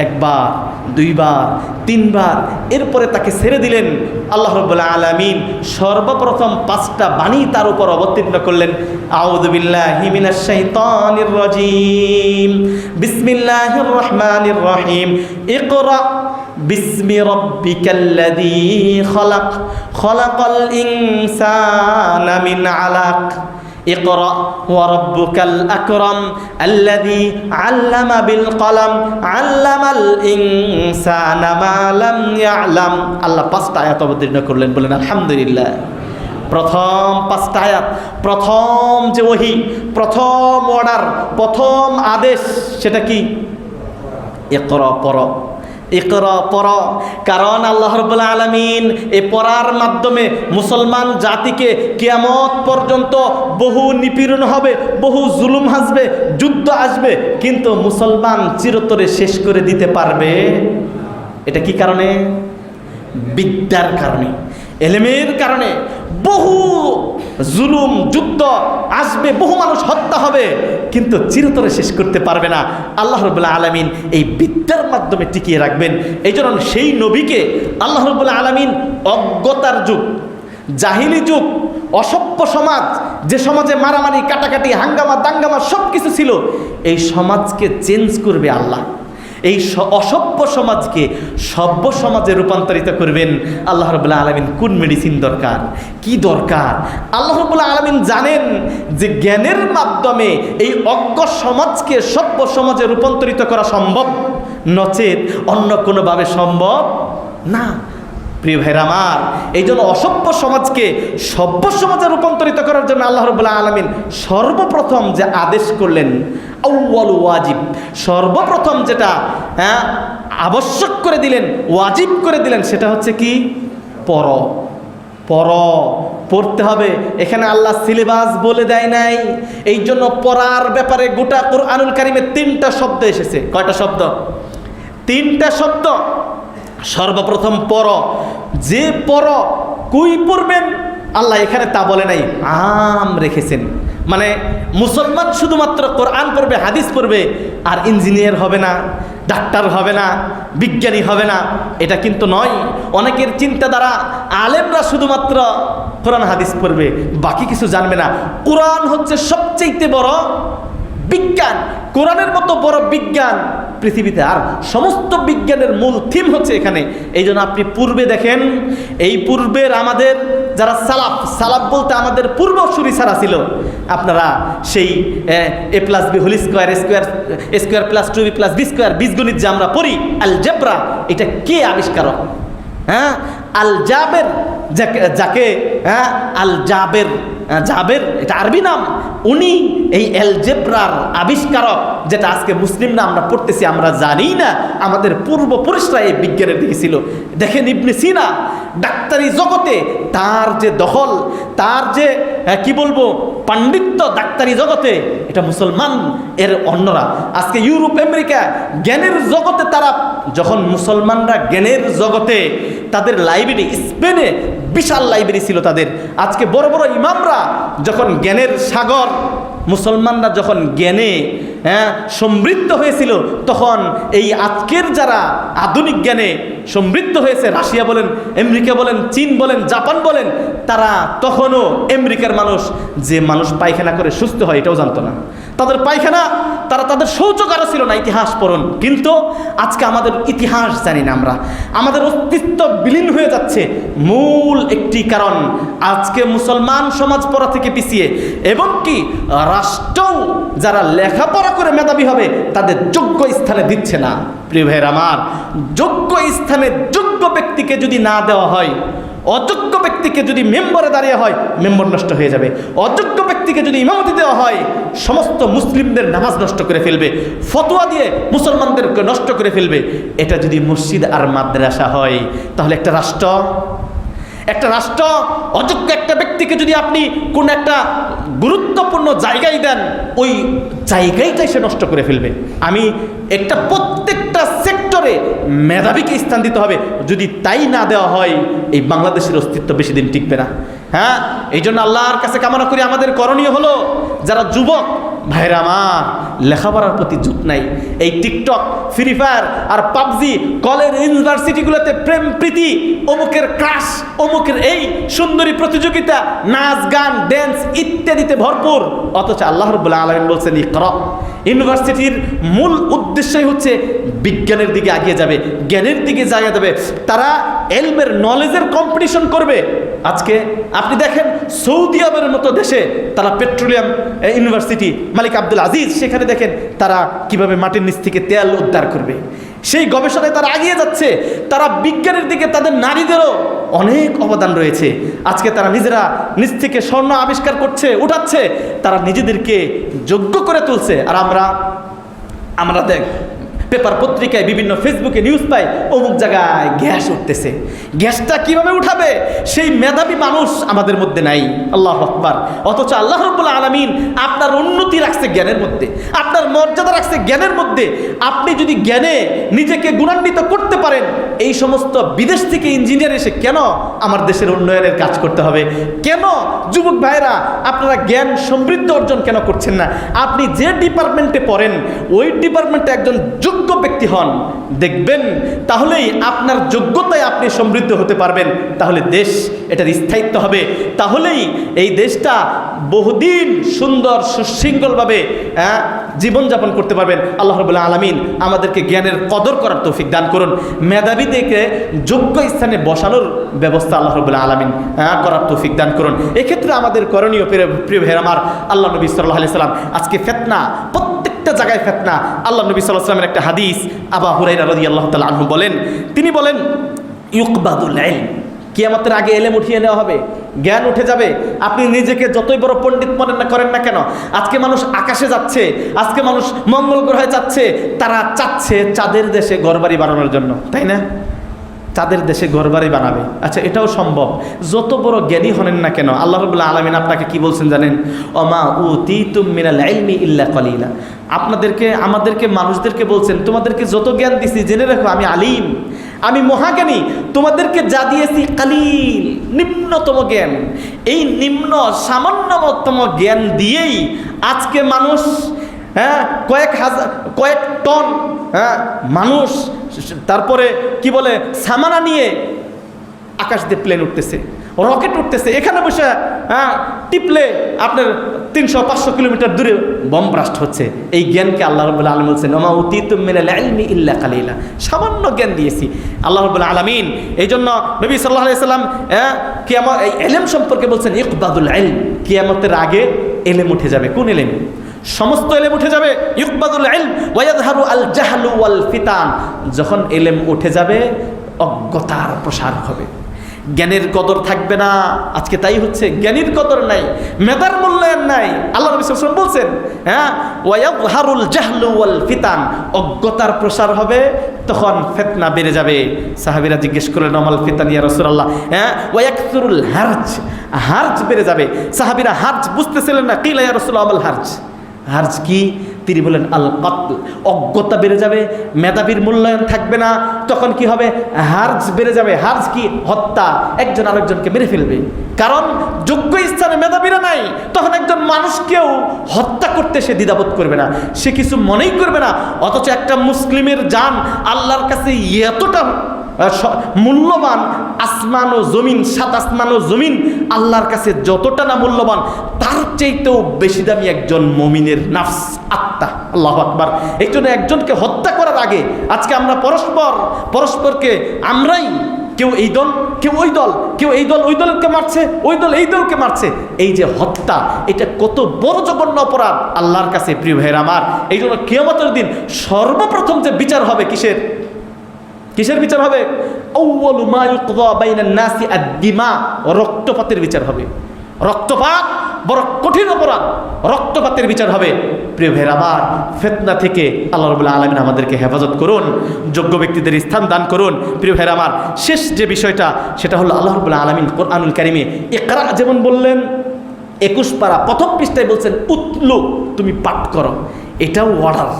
একবার, দুইবার, তিনবার, এরপরে তাকে ছেড়ে দিলেন। আল্লাহ রাব্বুল আলামিন সর্বপ্রথম 5টা বাণী তার উপর অবতীর্ণ করলেন। আউযু বিল্লাহি মিনাশ শাইতানির রাজিম, বিসমিল্লাহির রহমানির রহিম, ইকরা বিসমি রাব্বিকাল্লাযী খালাক, খালাকাল ইনসানা মিন আলাক, ইকরা ওয়া রাব্বুকাল আকরাম আল্লাযী আল্লামা বিল কলম আল্লামাল ইনসানা মা লাম ইয়ালাম। আল্লাহ 5টা আয়াত অবতীর্ণ করলেন, বলেন আলহামদুলিল্লাহ। প্রথম 5টা আয়াত, প্রথম যে ওহী, প্রথম অর্ডার, প্রথম আদেশ, সেটা কি? ইকরা, পড়ো, ইকরা, পড়ো। কারণ আল্লাহ রাব্বুল আলামিন এই পড়ার মাধ্যমে মুসলমান জাতিকে কিয়ামত পর্যন্ত বহু নিপীড়ন হবে, বহু জুলুম আসবে, যুদ্ধ আসবে, কিন্তু মুসলমান চিরতরে শেষ করে দিতে পারবে। এটা কি কারণে? বিদ্যার কারণে, এলেমের কারণে। বহু জুলুম, যুদ্ধ আসবে, বহু মানুষ হত্যা হবে, কিন্তু চিরতরে শেষ করতে পারবে না। আল্লাহ রাব্বুল আলামিন এই বিদ্যার মাধ্যমে টিকিয়ে রাখবেন। এই জন্য সেই নবীকে আল্লাহ রাব্বুল আলামিন অজ্ঞতার যুগ, জাহিলি যুগ, অসভ্য সমাজ, যে সমাজে মারামারি, কাটাকাটি, হাঙ্গামা, দাঙ্গামা সব কিছু ছিল, এই সমাজকে চেঞ্জ করবে আল্লাহ। এই অসভ্য সমাজকে সভ্য সমাজে রূপান্তরিত করবেন আল্লাহ রাব্বুল আলামিন। কোন মেডিসিন দরকার, কি দরকার, আল্লাহ রাব্বুল আলামিন জানেন যে জ্ঞানের মাধ্যমে এই অজ্ঞ সমাজকে সভ্য সমাজে রূপান্তরিত করা সম্ভব, নচেত অন্য কোনোভাবে সম্ভব না। প্রিয় ভাইরা আমার, এই জন্য অসভ্য সমাজকে সভ্য সমাজে রূপান্তরিত করার জন্য আল্লাহ রাব্বুল আলামিন সর্বপ্রথম যে আদেশ করলেন, আউয়াল ওয়াজিব, সর্বপ্রথম যেটা আবশ্যক করে দিলেন, ওয়াজিব করে দিলেন, সেটা হচ্ছে কি? পড়ো, পড়ো, পড়তে হবে। এখানে আল্লাহ সিলেবাস বলে দেয় নাই, এই জন্য পড়ার ব্যাপারে গোটা কুরআনুল কারীমে 3টা শব্দ এসেছে। কয়টা শব্দ? 3টা শব্দ। সর্বপ্রথম পড়ো, যে পড়ো, কই পড়বেন আল্লাহ এখানে তা বলে নাই, আম রেখেছেন। মানে মুসলমান শুধুমাত্র কোরআন পড়বে, হাদিস পড়বে, আর ইঞ্জিনিয়ার হবে না, ডাক্তার হবে না, বিজ্ঞানী হবে না, এটা কিন্তু নয়। অনেকের চিন্তাধারা আলেমরা শুধুমাত্র কোরআন হাদিস পড়বে, বাকি কিছু জানবে না। কোরআন হচ্ছে সবচেয়ে বড় বিজ্ঞান, কোরআনের মতো বড় বিজ্ঞান পৃথিবীতে আর সমস্ত বিজ্ঞানের মূল থিম হচ্ছে এখানে। এই জন্য আপনি পূর্বে দেখেন, এই পূর্বের আমাদের যারা সালাফ বলতে আমাদের পূর্বসূরি ছাড়া ছিল, আপনারা সেই a + b whole square, a square + 2b + b square, বীজগণিত যে আমরা পড়ি, আলজেব্রা, এটা কে আবিষ্কারক? হ্যাঁ, আল জাবের, যাকে আল জাবের, জাবের এটা আরবি নাম, উনি এই অ্যালজেব্রার আবিষ্কারক, যেটা আজকে মুসলিমরা আমরা পড়তেছি, আমরা জানি না আমাদের পূর্বপুরুষরা এই বিজ্ঞানের দিকে ছিল। দেখেন ইবনে সিনা, ডাক্তারি জগতে তার যে দখল, তার যে কি বলবো পাণ্ডিত্য ডাক্তারি জগতে, এটা মুসলমান এর অন্যরা। আজকে ইউরোপ, আমেরিকা জ্ঞানের জগতে তারা, যখন মুসলমানরা জ্ঞানের জগতে, তাদের লাইব্রেরি, স্পেনে বিশাল লাইব্রেরি ছিল তাদের। আজকে বড় বড় ইমামরা যখন জ্ঞানের সাগর, মুসলমানরা যখন জ্ঞানে সমৃদ্ধ হয়েছিল, তখন এই আজকের যারা আধুনিক জ্ঞানে সমৃদ্ধ হয়েছে, রাশিয়া বলেন, আমেরিকা বলেন, চীন বলেন, জাপান বলেন, তারা তখনও আমেরিকার মানুষ, যে মানুষ পায়খানা করে সুস্থ হয় এটাও জানতো না। তাদের পায়খানা, তাদের শৌচাগারও ছিল না। ইতিহাস পড়ুন। কিন্তু আজকে আমাদের ইতিহাস জানি না আমরা, আমাদের অস্তিত্ব বিলীন হয়ে যাচ্ছে। মূল একটি কারণ, আজকে মুসলমান সমাজ পড়া থেকে পিছিয়ে, এবং কি রাষ্ট্রও যারা লেখাপড়া করে মেধাবী হবে তাদের যোগ্য স্থানে দিচ্ছে না। প্রিয় ভাইয়ের আমার, যোগ্য স্থানে যোগ্য ব্যক্তিকে যদি না দেওয়া হয়, অযোগ্য ব্যক্তিকে যদি মেম্বরে দাঁড়িয়ে হয় মেম্বর নষ্ট হয়ে যাবে, অযোগ্য ব্যক্তিকে যদি ইমামতি দেওয়া হয় সমস্ত মুসলিমদের নামাজ নষ্ট করে ফেলবে, ফতোয়া দিয়ে মুসলমানদেরকে নষ্ট করে ফেলবে। এটা যদি মসজিদ আর মাদ্রাসা হয় তাহলে একটা রাষ্ট্র অযোগ্য একটা ব্যক্তিকে যদি আপনি কোন একটা গুরুত্বপূর্ণ জায়গায় দেন ওই জায়গাটাই সে নষ্ট করে ফেলবে। আমি একটা প্রত্যেকটা সেক্টরে মেধাবীকে স্থান দিতে হবে, যদি তাই না দেওয়া হয় এই বাংলাদেশের অস্তিত্ব বেশি দিন টিকবে না। হ্যাঁ, এই জন্য আল্লাহর কাছে কামনা করি আমাদের করণীয় হলো যারা যুবক ভাইরা আমার লেখাপড়ার প্রতি জুত নাই, এই টিকটক, ফ্রি ফায়ার আর পাবজি, কলেজ ইউনিভার্সিটিগুলোতে প্রেম প্রীতি, অমুকের ক্রাশ, অমুকের এই সুন্দরী প্রতিযোগিতা, নাচ গান ড্যান্স ইত্যাদিতে ভরপুর। অথচ আল্লাহ রাব্বুল আলামিন বলছেন ইকরা। ইউনিভার্সিটির মূল উদ্দেশ্যই হচ্ছে বিজ্ঞানের দিকে এগিয়ে যাবে, জ্ঞানের দিকে জায়গা দেবে, তারা এলমের নলেজের কম্পিটিশন করবে। আজকে আপনি দেখেন সৌদি আরবের মতো দেশে তারা পেট্রোলিয়াম ইউনিভার্সিটি মালিক আব্দুল আজিজ, সেখানে দেখেন তারা কিভাবে মাটির নিচ থেকে তেল উদ্ধার করবে, সেই গবেষণায় তারা এগিয়ে যাচ্ছে। তারা বিজ্ঞানের দিকে তাদের নারীদেরও অনেক অবদান রয়েছে। আজকে তারা নিজেরা নিচ থেকে স্বর্ণ আবিষ্কার করছে, উঠাচ্ছে, তারা নিজেদেরকে যোগ্য করে তুলছে। আর আমরা দেখ পেপার পত্রিকায় বিভিন্ন ফেসবুকে নিউজ পাই অমুক জায়গায় গ্যাস উঠতেছে, গ্যাসটা কিভাবে উঠাবে সেই মেধাবী মানুষ আমাদের মধ্যে নাই। আল্লাহু আকবার। অথচ আল্লাহ রাব্বুল আলামিন আপনার উন্নতি রাখছে জ্ঞানের মধ্যে, আপনার মর্যাদা রাখছে জ্ঞানের মধ্যে। আপনি যদি জ্ঞানে নিজেকে গুণান্বিত করতে পারেন, এই সমস্ত বিদেশ থেকে ইঞ্জিনিয়ার এসে কেন আমার দেশের উন্নয়নের কাজ করতে হবে? কেন যুবক ভাইরা আপনারা জ্ঞান সমৃদ্ধ অর্জন কেন করছেন না? আপনি যে ডিপার্টমেন্টে পড়েন ওই ডিপার্টমেন্টে একজন যোগ্য ব্যক্তি হন, দেখবেন তাহলেই আপনার যোগ্যতায় আপনি সমৃদ্ধ হতে পারবেন। তাহলে দেশ এটার স্থায়িত্ব হবে, তাহলেই এই দেশটা বহুদিন সুন্দর সুশৃঙ্খলভাবে জীবনযাপন করতে পারবেন। আল্লাহ রাব্বুল আলামিন আমাদেরকে জ্ঞানের কদর করার তৌফিক দান করুন, মেধাবীদেরকে যোগ্য স্থানে বসানোর ব্যবস্থা আল্লাহ রাব্বুল আলামিন করার তৌফিক দান করুন। এক্ষেত্রে আমাদের করণীয় প্রিয় ভাইয়ের আমার, আল্লাহ নবী সাল্লাল্লাহু আলাইহি সাল্লাম আজকে ফিতনা, প্রত্যেকটা জায়গায় ফিতনা। আল্লাহ নবী সাল্লাল্লাহু আলাইহি সাল্লামের একটা হাদিস আবু হুরায়রা রাদিয়াল্লাহু তাআলা আনহু বলেন, তিনি বলেন ইউকবাদুল ইলম, কিয়ামতের আগে এলেম উঠিয়ে নেওয়া হবে, জ্ঞান উঠে যাবে। আপনি নিজেকে যতই বড় পণ্ডিত মনে করেন না কেন, আজকে মানুষ আকাশে যাচ্ছে, আজকে মানুষ মঙ্গল গ্রহে যাচ্ছে, তারা চাচ্ছে চাঁদের দেশে ঘরবাড়ি বানানোর জন্য, তাই না? চাঁদের দেশে ঘরবাড়ি বানাবে। আচ্ছা, এটাও সম্ভব। যত বড় জ্ঞানী হলেন না কেন, আল্লাহ রাব্বুল আলামিন আপনাকে কি বলছেন জানেন? ওমা উতিতুম মিনাল ইলমি ইল্লা কলিলা। আমাদেরকে মানুষদেরকে বলছেন তোমাদেরকে যত জ্ঞান দিছি জেনে রাখো আমি আলিম, আমি মহাজ্ঞানী, তোমাদেরকে যা দিয়েছি কালিল, নিম্নতম জ্ঞান। এই নিম্ন সামান্যতম জ্ঞান দিয়েই আজকে মানুষ কয়েক টন মানুষ, তারপরে কি বলে সামানা নিয়ে আকাশ দিয়ে প্লেন উঠতেছে, রকেট উঠতেছে, এখানে বসে টিপলে আপনার 300-500 কিলোমিটার দূরে বম ব্লাস্ট হচ্ছে। এই জ্ঞানকে আল্লাহ রাব্বুল আলামিন বলছেন ওমা উতিতুম মিনাল ইলমি ইল্লা কালিলা, সামান্য জ্ঞান দিয়েছি আল্লাহ রাব্বুল আলামিন। এই জন্য নবী সাল্লাল্লাহু আলাইহি সাল্লাম কিয়ামত এই ইলম সম্পর্কে বলছেন ইকবাদুল ইলম, কিয়ামতের আগে ইলম উঠে যাবে। কোন ইলম? সমস্ত ইলম উঠে যাবে। ইকবাদুল ইলম ওয়া ইয়াযহারু আল জাহলু ওয়াল ফিতান। যখন ইলম উঠে যাবে অজ্ঞতার প্রসার হবে, জ্ঞানের কদর থাকবে না। আজকে তাই হচ্ছে, জ্ঞানীর কদর নাই, মেধার মূল্যায়ন নাই। আল্লাহ নবী সাল্লাল্লাহু আলাইহি ওয়াসাল্লাম বলছেন ওয়া ইয়াযহারুল জাহলু ওয়াল ফিতান, অজ্ঞতার প্রসার হবে, তখন ফিতনা বেড়ে যাবে। সাহাবীরা জিজ্ঞেস করলেন আমাল ফিতান ইয়া রাসূলুল্লাহ, ওয়া ইয়াকসুরুল হারজ বেড়ে যাবে। সাহাবীরা হারজ বুঝতেছিলেন না। কিলা ইয়া রাসূলুল্লাহ আমাল হারজ কি? তিনি বলেন আল কতল, অজ্ঞতা বেড়ে যাবে, মেধাবীর মূল্যায়ন থাকবে না, তখন কি হবে? হার্জ বেড়ে যাবে। হার্জ কি? হত্যা, একজন আরেকজনকে মেরে ফেলবে। কারণ যোগ্য স্থানে মেধাবীরা নাই, তখন একজন মানুষকেও হত্যা করতে সে দ্বিধাবোধ করবে না, সে কিছু মনেই করবে না। অথচ একটা মুসলিমের জান আল্লাহর কাছে এতটা মূল্যবান, আসমান ও জমিন, সাত আসমান ও জমিন আল্লাহর কাছে যতটা না মূল্যবান, তার চাইতেও বেশি দামি একজন মুমিনের নাফস, আত্মা। আল্লাহু আকবার। এই জন্য একজনকে হত্যা করার আগে আজকে আমরা পরস্পরকে আমরাই কেউ এই দল, কেউ ওই দল, কেউ এই দল ওই দলকে মারছে, ওই দল এই দলকে মারছে। এই যে হত্যা, এটা কত বড় জঘন্য অপরাধ আল্লাহর কাছে। প্রিয় ভাইয়ের আমার, এই জন্য কিয়ামতের দিন সর্বপ্রথম যে বিচার হবে কিসের? কিসের বিচার হবে? আউয়ালু মা ইউকযা বাইনান নাসি আদ-দিমা, রক্তপাতের বিচার হবে। রক্তপাত বড় কঠিন অপরাধ, রক্তপাতের বিচার হবে। প্রিয় ভাইরা আমার, ফিতনা থেকে আল্লাহ রাব্বুল আলামিন আমাদেরকে হেফাজত করুন, যোগ্য ব্যক্তিদের স্থান দান করুন। প্রিয় ভাইরা আমার, শেষ যে বিষয়টা সেটা হলো আল্লাহ রাব্বুল আলামিন কোরআনুল কারীমে ইকরা যেমন বললেন 21 পারা প্রথম পৃষ্ঠায় বলছেন উতলু, তুমি পাঠ করো। এটাও অর্ডার,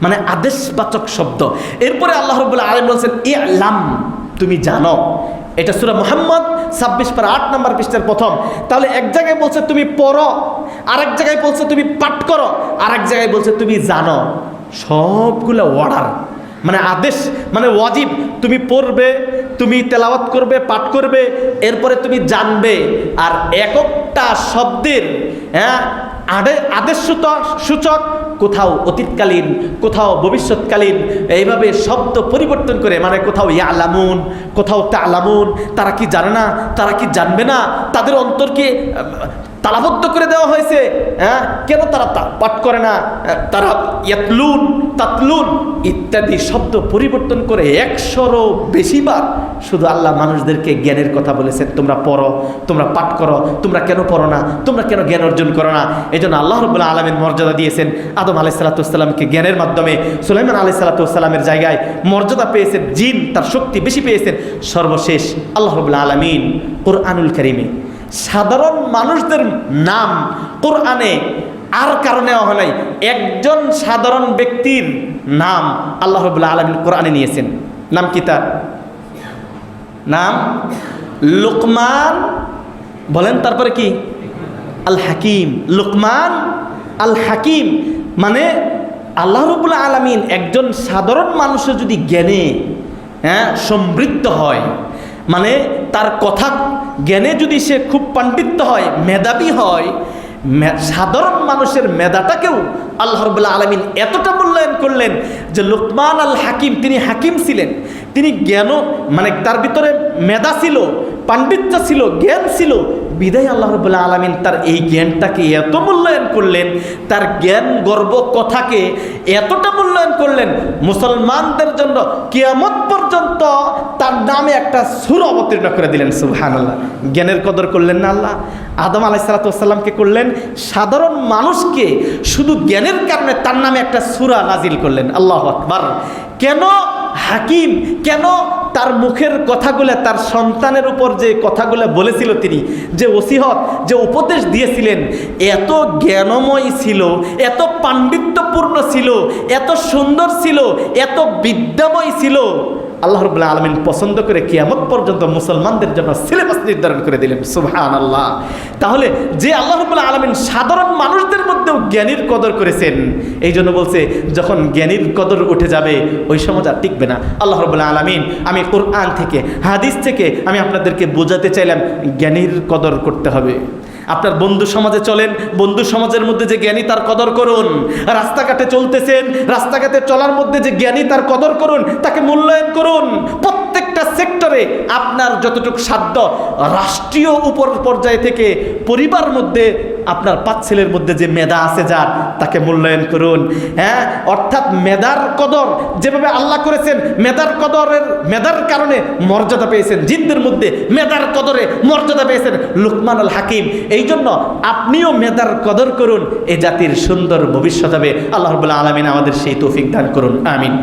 মানে আদেশবাচক শব্দ। এরপরে আল্লাহ রাব্বুল আলামিন বলছেন ইলাম, তুমি জানো। এটা সূরা মুহাম্মদ 26 পারা 8 নম্বর পৃষ্ঠার প্রথম। তাহলে এক জায়গায় বলছে তুমি পড়ো, আরেক জায়গায় বলছে তুমি পাঠ করো, আরেক জায়গায় বলছে তুমি জানো। সবগুলো অর্ডার, মানে আদেশ, মানে ওয়াজিব। তুমি পড়বে, তুমি তেলাওয়াত করবে, পাঠ করবে, এরপরে তুমি জানবে। আর একটা শব্দের আদেশ সূচক, কোথাও অতীতকালীন, কোথাও ভবিষ্যৎকালীন, এইভাবে শব্দ পরিবর্তন করে, মানে কোথাও ইয়ালামুন, কোথাও তালামুন। তারা কি জানে না, তারা কি জানবে না, তাদের অন্তরকে তালাবদ্ধ করে দেওয়া হয়েছে। কেন তারা পাঠ করে না? তারা ইয়াতলুন, তাতলুন ইত্যাদি শব্দ পরিবর্তন করে 100রও বেশিবার শুধু আল্লাহ মানুষদেরকে জ্ঞানের কথা বলেছেন। তোমরা পড়ো, তোমরা পাঠ করো। তোমরা কেন পড়ো না? তোমরা কেন জ্ঞান অর্জন করো না? এই জন্য আল্লাহ রাব্বুল আলামিন মর্যাদা দিয়েছেন আদম আলাইহিসসালাতুসসালামকে জ্ঞানের মাধ্যমে, সুলাইমান আলাইহিসসালাতুসসালামের জায়গায় মর্যাদা পেয়েছেন জিন, তার শক্তি বেশি পেয়েছেন। সর্বশেষ আল্লাহ রাব্বুল আলামিন কোরআনুল কারীমে সাধারণ মানুষদের নাম কোরআনে আর কারণে হয় নাই, একজন সাধারণ ব্যক্তির নাম আল্লাহ রাব্বুল আলামিন কোরআনে নিয়েছেন। নাম কি তার? নাম লুকমান। বলেন তারপরে কি? আল হাকিম। লুকমান আল হাকিম, মানে আল্লাহ রাব্বুল আলামিন একজন সাধারণ মানুষের যদি জ্ঞানে সমৃদ্ধ হয়, মানে তার কথা জ্ঞানে যদি সে খুব পাণ্ডিত্য হয়, মেধাবী হয়, সাধারণ মানুষের মেধাটাকেও আল্লাহ রাব্বুল আলামিন এতটা মূল্যায়ন করলেন যে লুকমান আল হাকিম, তিনি হাকিম ছিলেন, তিনি জ্ঞান, মানে তার ভিতরে মেধা ছিল, পাণ্ডিত্য ছিল, জ্ঞান ছিল। বিদায় আল্লাহ রাব্বুল আলামিন তার এই জ্ঞানটাকে এত মূল্যায়ন করলেন, তার জ্ঞান গর্ব কথাকে এতটা মূল্যায়ন করলেন, মুসলমানদের জন্য কিয়ামত পর্যন্ত তার নামে একটা সূরা অবতীর্ণ করে দিলেন। সুবহানাল্লাহ। জ্ঞানের কদর করলেন না আল্লাহ? আদম আলাইহিসসালাতুসসালামকে করলেন, সাধারণ মানুষকে শুধু জ্ঞানের কারণে তার নামে একটা সূরা নাজিল করলেন। আল্লাহু আকবার। কেন হাকিম? কেন তার মুখের কথাগুলো, তার সন্তানের উপর যে কথাগুলো বলেছিল, তিনি যে ওসিহত, যে উপদেশ দিয়েছিলেন, এত জ্ঞানময় ছিল, এত পাণ্ডিত্যপূর্ণ ছিল, এত সুন্দর ছিল, এত বিদ্যাময় ছিল। আল্লাহ রাব্বুল আলামিন পছন্দ করে কিয়ামত পর্যন্ত মুসলমানদের জন্য সিলেবাস নির্ধারণ করে দিলেন। সুবহানাল্লাহ। তাহলে যে আল্লাহ রাব্বুল আলামিন সাধারণ মানুষদের মধ্যেও জ্ঞানীর কদর করেছেন, এই জন্য বলছে যখন জ্ঞানীর কদর উঠে যাবে ওই সমাজ আর টিকবে না। আল্লাহ রাব্বুল আলামিন, আমি কোরআন থেকে, হাদিস থেকে আমি আপনাদেরকে বোঝাতে চাইলাম জ্ঞানীর কদর করতে হবে। আপনার বন্ধু সমাজে চলেন, বন্ধু সমাজের মধ্যে যে জ্ঞানী তার কদর করুন। রাস্তাঘাটে চলতেছেন, রাস্তাঘাটে চলার মধ্যে যে জ্ঞানী তার কদর করুন, তাকে মূল্যায়ন করুন। প্রত্যেকটা সেক্টরে আপনার যতটুকু সাধ্য, রাষ্ট্রীয় উপর পর্যায় থেকে পরিবার মধ্যে আপনার 5 ছেলের মধ্যে যে মেধা আছে যার, তাকে মূল্যায়ন করুন। অর্থাৎ মেধার কদর যেভাবে আল্লাহ করেছেন, মেধার কারণে মর্যাদা পেয়েছেন জিনদের মধ্যে, মেধার কদরে মর্যাদা পেয়েছেন লুকমান আল হাকিম। এই জন্য আপনিও মেধার কদর করুন, এ জাতির সুন্দর ভবিষ্যৎ হবে। আল্লাহ রাব্বুল আলামিন আমাদের সেই তৌফিক দান করুন, আমিন।